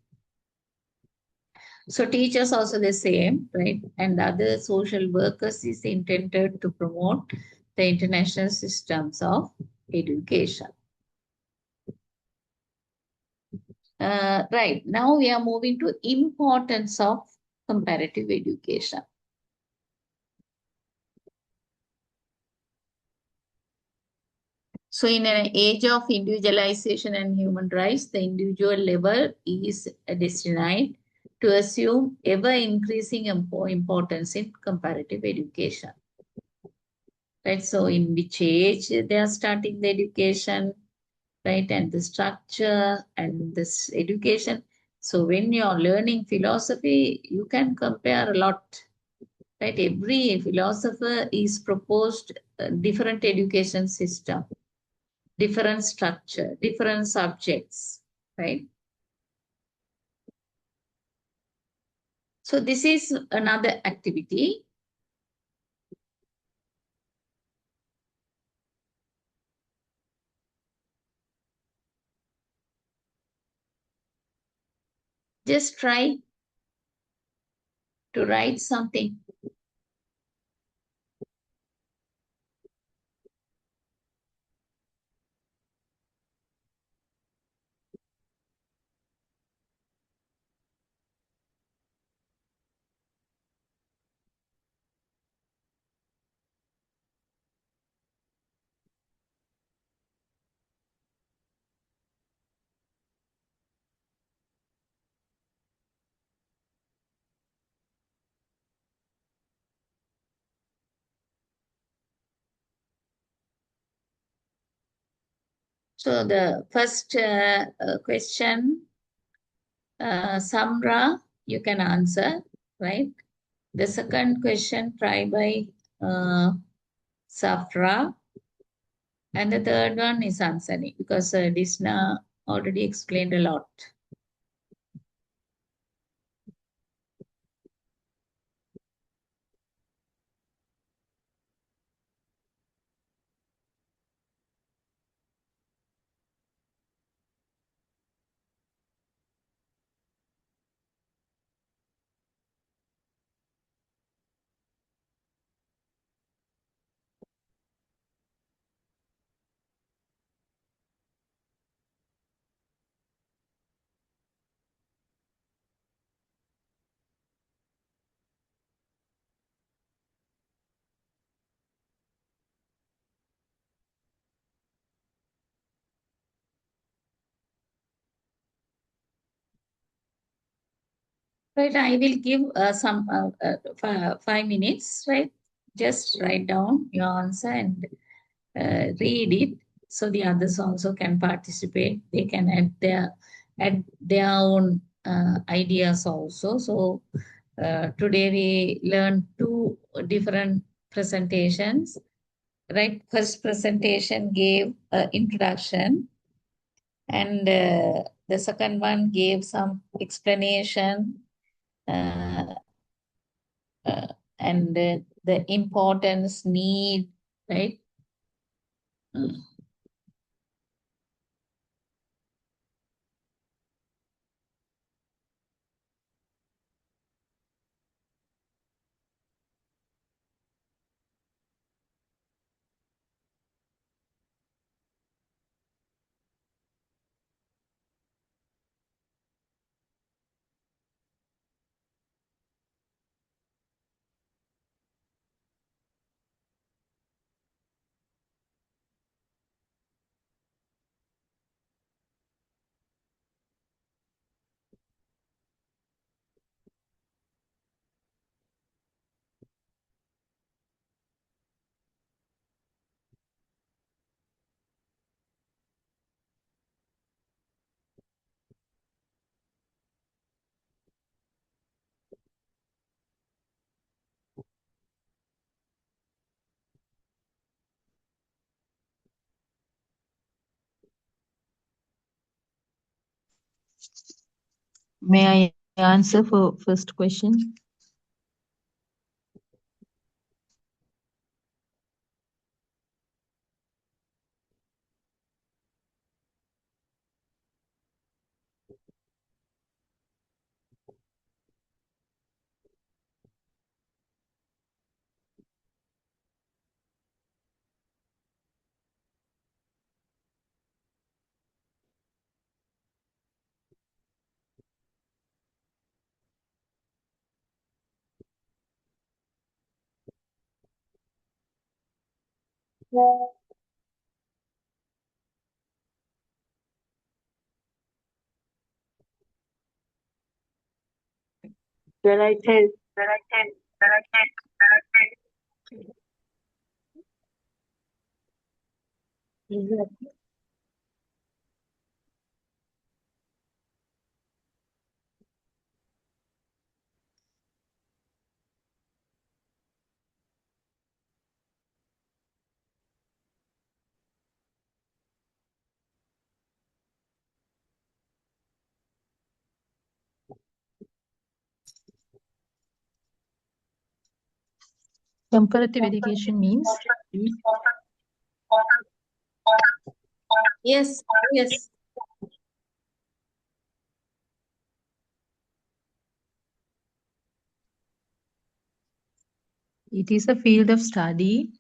B: So teachers also the same, right? And other social workers is intended to promote the international systems of education. Right, now we are moving to importance of comparative education. So in an age of individualization and human rights, the individual level is destined to assume ever-increasing importance in comparative education. Right, so in which age they are starting the education, right, and the structure and this education So when you're learning philosophy, you can compare a lot, right? Every philosopher is proposed a different education system, different structure, different subjects, right? So this is another activity. Just try to write something. So the first question, Samra, you can answer, right? The second question, try by Safra. And the third one is Ansani, because Disna already explained a lot. Right, I will give some 5 minutes, right? Just write down your answer and read it, so the others also can participate. They can add their own ideas also. So today we learned two different presentations, right? First presentation gave introduction, and the second one gave some explanation, uh, uh, and the importance, need, right? Mm.
A: May I answer for first question?
F: Shall I tell? Exactly.
A: Comparative education means
B: Yes, yes.
A: it is a field of study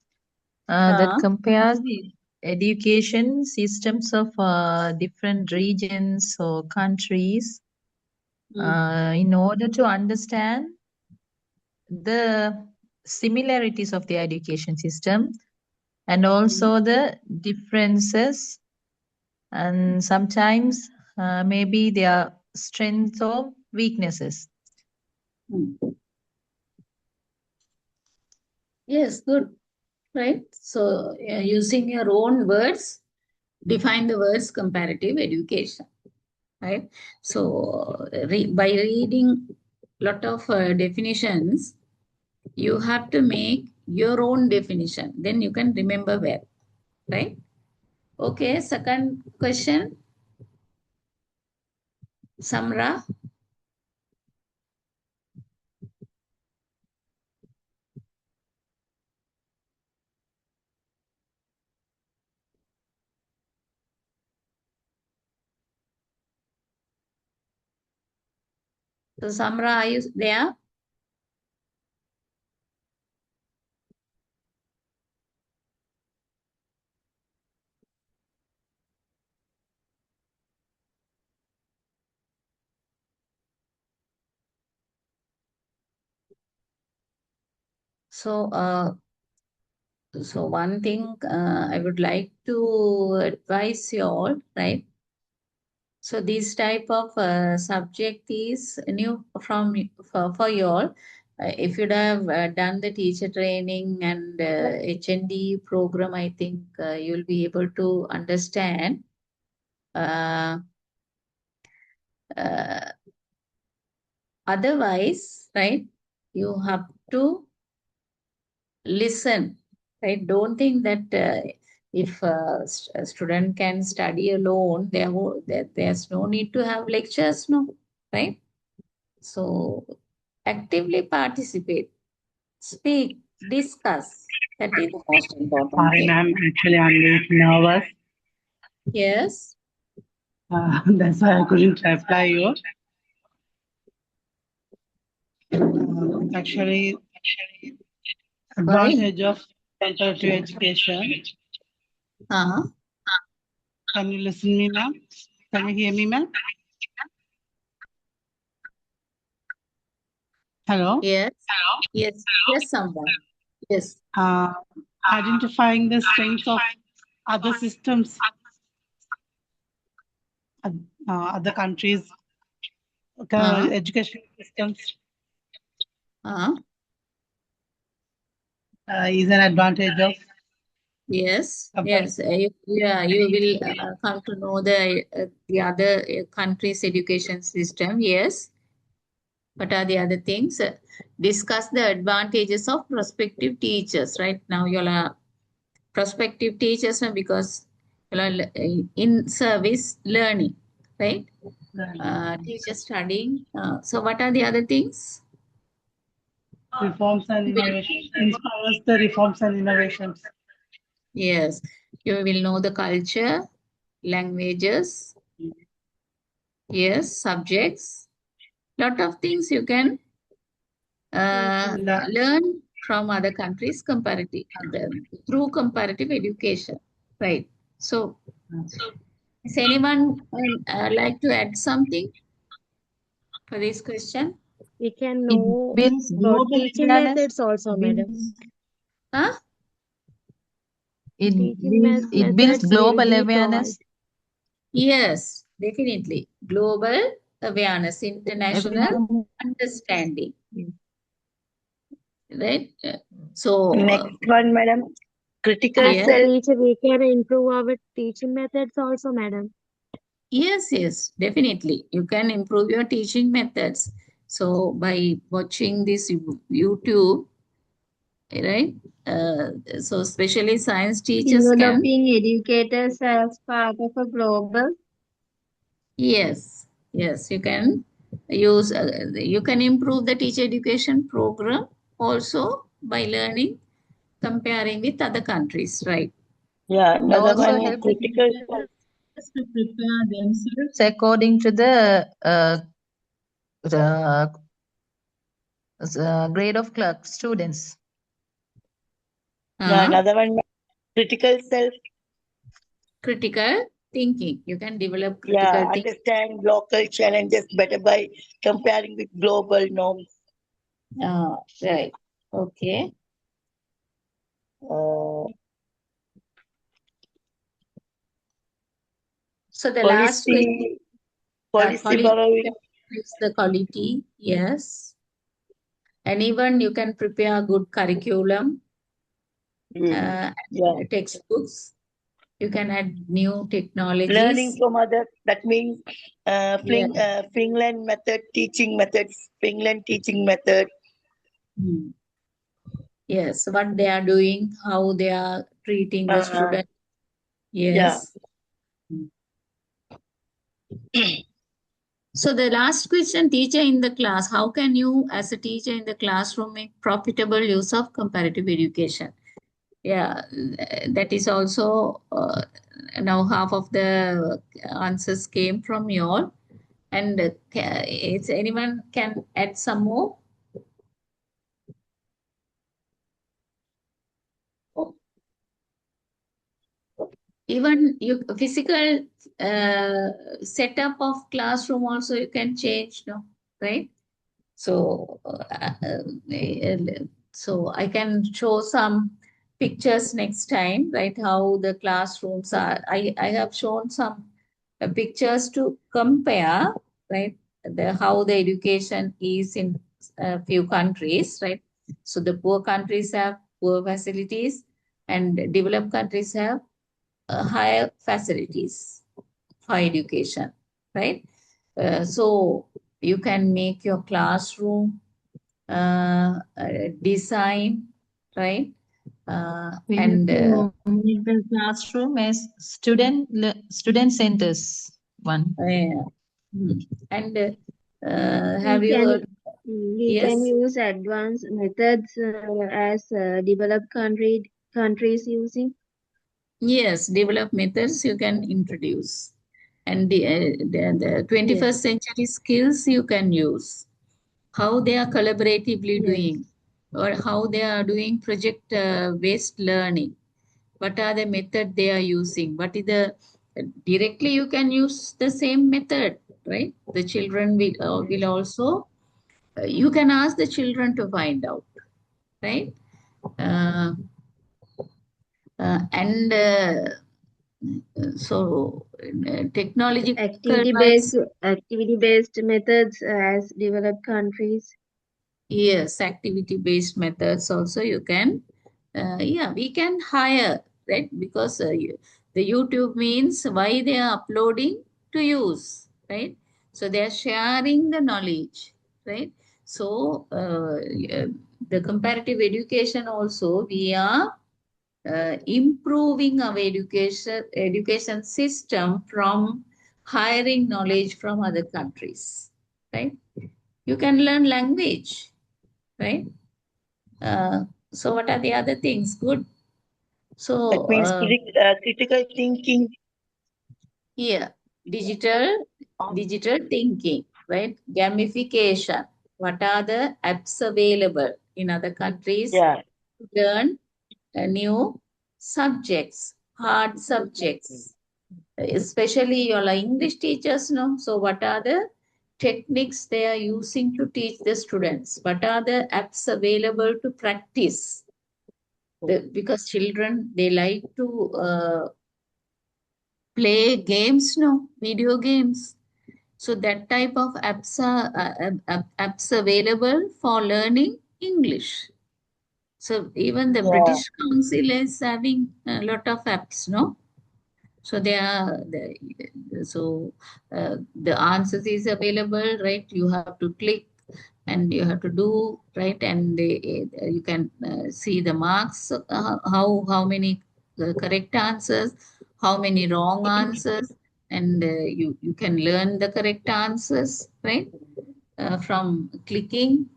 A: that compares the education systems of different regions or countries in order to understand the similarities of the education system and also the differences and sometimes maybe their strengths or weaknesses.
B: Yes, good. Right. So using your own words, define the words comparative education. Right. So by reading lot of definitions, you have to make your own definition. Then you can remember well. Right. Okay. Second question. Samra. So Samra, are you there? So so one thing I would like to advise you all, right? So this type of subject is new for you all. If you'd have done the teacher training and HND program, I think you'll be able to understand. Otherwise, right, you have to listen, right? Don't think that if a student can study alone, there's no need to have lectures, no, right? So actively participate, speak, discuss. That is the most important
G: Sorry,
B: thing.
G: ma'am. Actually, I'm a bit nervous.
B: Yes.
G: That's why I couldn't reply you. Actually,
B: Why?
G: advantage of comparative education. Can you listen me, ma'am? Can you hear me, ma'am? Hello?
B: Yes. Yes. Yes, someone. Yes.
G: Identifying the strengths of other systems, other countries' education systems is an advantage of.
B: Yes, yes. You will come to know the other country's education system. Yes. What are the other things? Discuss the advantages of prospective teachers. Right now, you are prospective teachers because you are in service learning, right? Teacher studying. So, what are the other things?
G: Reforms and innovations. Inspires the reforms and innovations.
B: Yes, you will know the culture, languages, yes, subjects, lot of things you can learn from other countries through comparative education, right? So, does anyone like to add something for this question?
F: We can
A: it
F: know
A: builds
F: about
A: global
F: teaching
A: awareness.
F: methods also, madam.
B: Huh?
F: Teaching
A: It builds
F: methods will
A: global
F: be
A: awareness.
B: Yes, definitely. Global awareness, international
A: Everyone.
B: understanding, right? So,
H: Next one, madam. Critical
F: As a
H: self.
F: teacher, we can improve our teaching methods also, madam.
B: yes, yes, definitely. You can improve your teaching methods. So by watching this YouTube, right? So especially science teachers can,
D: Developing educators as part of a global.
B: yes, yes, you can use, you can improve the teacher education program also by learning, comparing with other countries, right?
H: Yeah,
A: It
H: another
A: also
H: one
A: help the
H: critical
A: teachers to prepare themselves according to the grade of clerk students.
H: yeah,
B: Uh,
H: another one critical self.
B: critical thinking. You can develop
H: Yeah,
B: critical thinking.
H: understand local challenges better by comparing with global norms.
B: Right. Okay.
H: Uh,
B: So the last question,
H: policy
B: quality,
H: borrowing.
B: is the quality. Yes. And even you can prepare good curriculum,
H: Yeah,
B: textbooks. You can add new
H: learning
B: technologies.
H: from others. That means
B: Yeah.
H: Finland method, teaching methods, Finland teaching method.
B: Hmm. Yes. What they are doing, how they are treating the
H: Uh,
B: student.
H: yeah,
B: Yes. So the last question, teacher in the class, how can you as a teacher in the classroom make profitable use of comparative education? Yeah, that is also now half of the answers came from you all. And it's anyone can add some more? Even you physical setup of classroom also you can change, no, right? So, so I can show some pictures next time, right? How the classrooms are. I have shown some pictures to compare, right? How the education is in a few countries, right? So the poor countries have poor facilities, and developed countries have higher facilities for education, right? So you can make your classroom design, right?
A: We have
B: And
A: to make the classroom as student centers one.
B: yeah. And
D: We
B: have you
D: can
B: heard?
D: we can
B: Yes,
D: use advanced methods as developed countries using.
B: yes, develop methods you can introduce, and the
D: Yes,
B: 21st century skills you can use. How they are collaboratively
D: yes,
B: doing, or how they are doing project based learning. What are the method they are using? What is the directly you can use the same method, right? The children will
D: yes.
B: also you can ask the children to find out, right? Uh, and so technological wise.
D: Activity based methods as developed countries.
B: Yes, activity-based methods also you can, yeah, we can hire, right? Because the YouTube means why they are uploading to use, right? So they are sharing the knowledge, right? So the comparative education also, we are improving our education system from hiring knowledge from other countries, right? You can learn language, right? So what are the other things? Good.
H: that
B: So
H: means critical thinking.
B: here, digital digital thinking, right? Gamification. What are the apps available in other countries
H: Yeah,
B: to learn new subjects, hard subjects, especially your English teachers know. So what are the techniques they are using to teach the students? What are the apps available to practice? Because children they like to play games, no, video games. So that type of apps are apps available for learning English. So even the
H: yeah,
B: British Council is having a lot of apps, no. So they are so the answers is available, right? You have to click and you have to do, right, and you can see the marks, how many correct answers, how many wrong answers, and you can learn the correct answers, right, from clicking.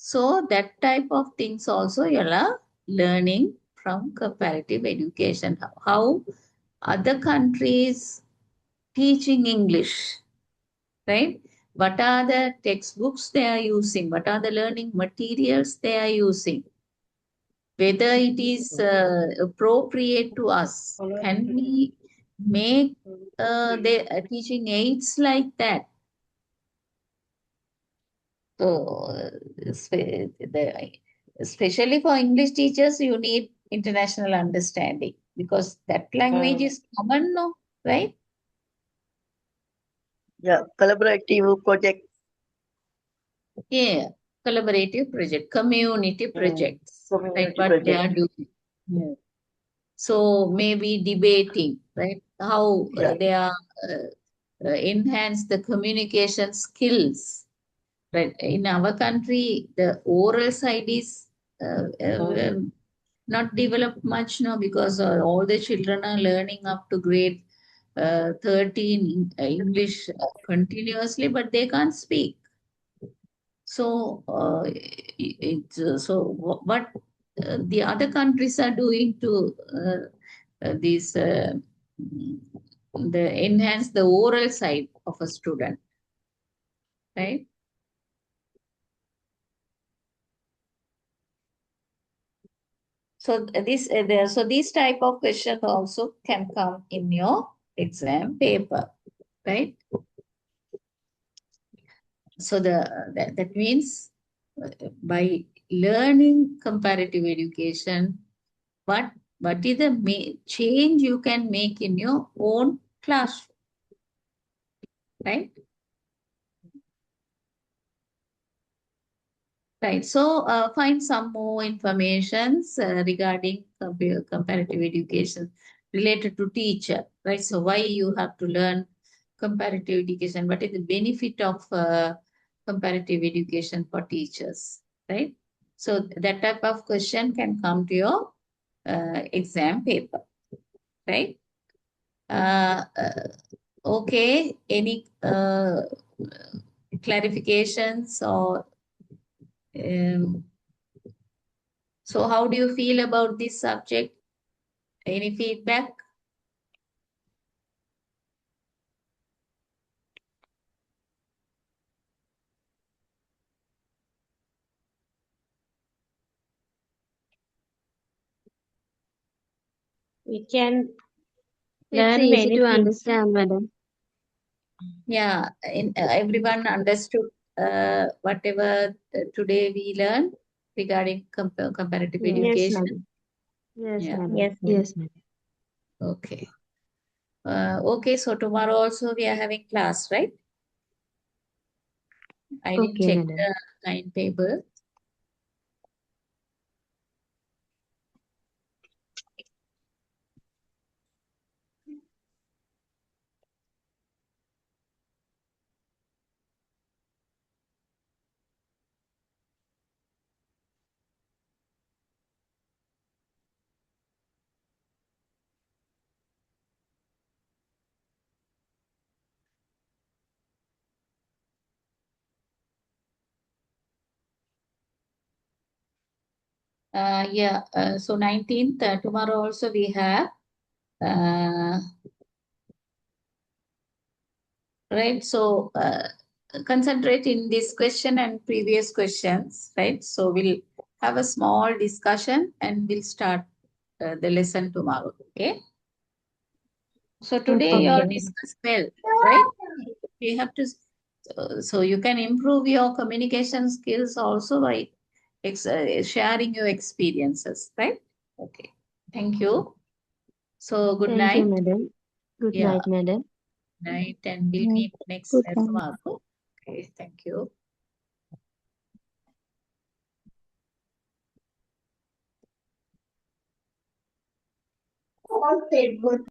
B: So that type of things also you are learning from comparative education. How other countries teaching English, right? What are the textbooks they are using? What are the learning materials they are using? Whether it is appropriate to us. Can we make the teaching aids like that? So, especially for English teachers, you need international understanding because that language is common, no? Right?
H: Yeah, collaborative project.
B: Yeah, collaborative project, community projects, like
H: Community
B: what they
H: project.
B: are doing. Yeah. So maybe debating, right? How
H: Yeah.
B: they are enhance the communication skills. Right. In our country, the oral side is not developed much now because all the children are learning up to grade 13 English continuously, but they can't speak. So, what the other countries are doing to these the enhance the oral side of a student, right? So so these type of questions also can come in your exam paper, right? So that means by learning comparative education, what is the change you can make in your own classroom, right? Right. So find some more informations regarding comparative education related to teacher, right? So why you have to learn comparative education? What is the benefit of comparative education for teachers, right? So that type of question can come to your exam paper, right? Okay. Any clarifications or so how do you feel about this subject? Any feedback?
F: We can
D: It's
F: learn
D: easy
F: many
D: to
F: things.
D: understand, madam.
B: Yeah, everyone understood whatever today we learned regarding comparative
F: Yes.
D: Yes,
B: education.
D: madam.
F: Yes,
B: Yeah.
F: madam.
C: Yes, ma'am.
D: Yes, madam.
B: Okay. Okay, so tomorrow also we are having class, right? I didn't
D: Okay,
B: check
D: madam.
B: the timetable. Yeah, so 19th, tomorrow also we have, right? So concentrate in this question and previous questions, right? So we'll have a small discussion and we'll start the lesson tomorrow, okay? So today you all
D: Okay.
B: discussed well, right? You have to, so you can improve your communication skills also by sharing your experiences, right? Okay, thank you. So good
D: Thank you,
B: night.
D: madam. Good
B: Yeah,
D: night, madam.
B: night, and we'll meet next
E: Good night.
B: tomorrow. Okay, thank you.
H: All said good.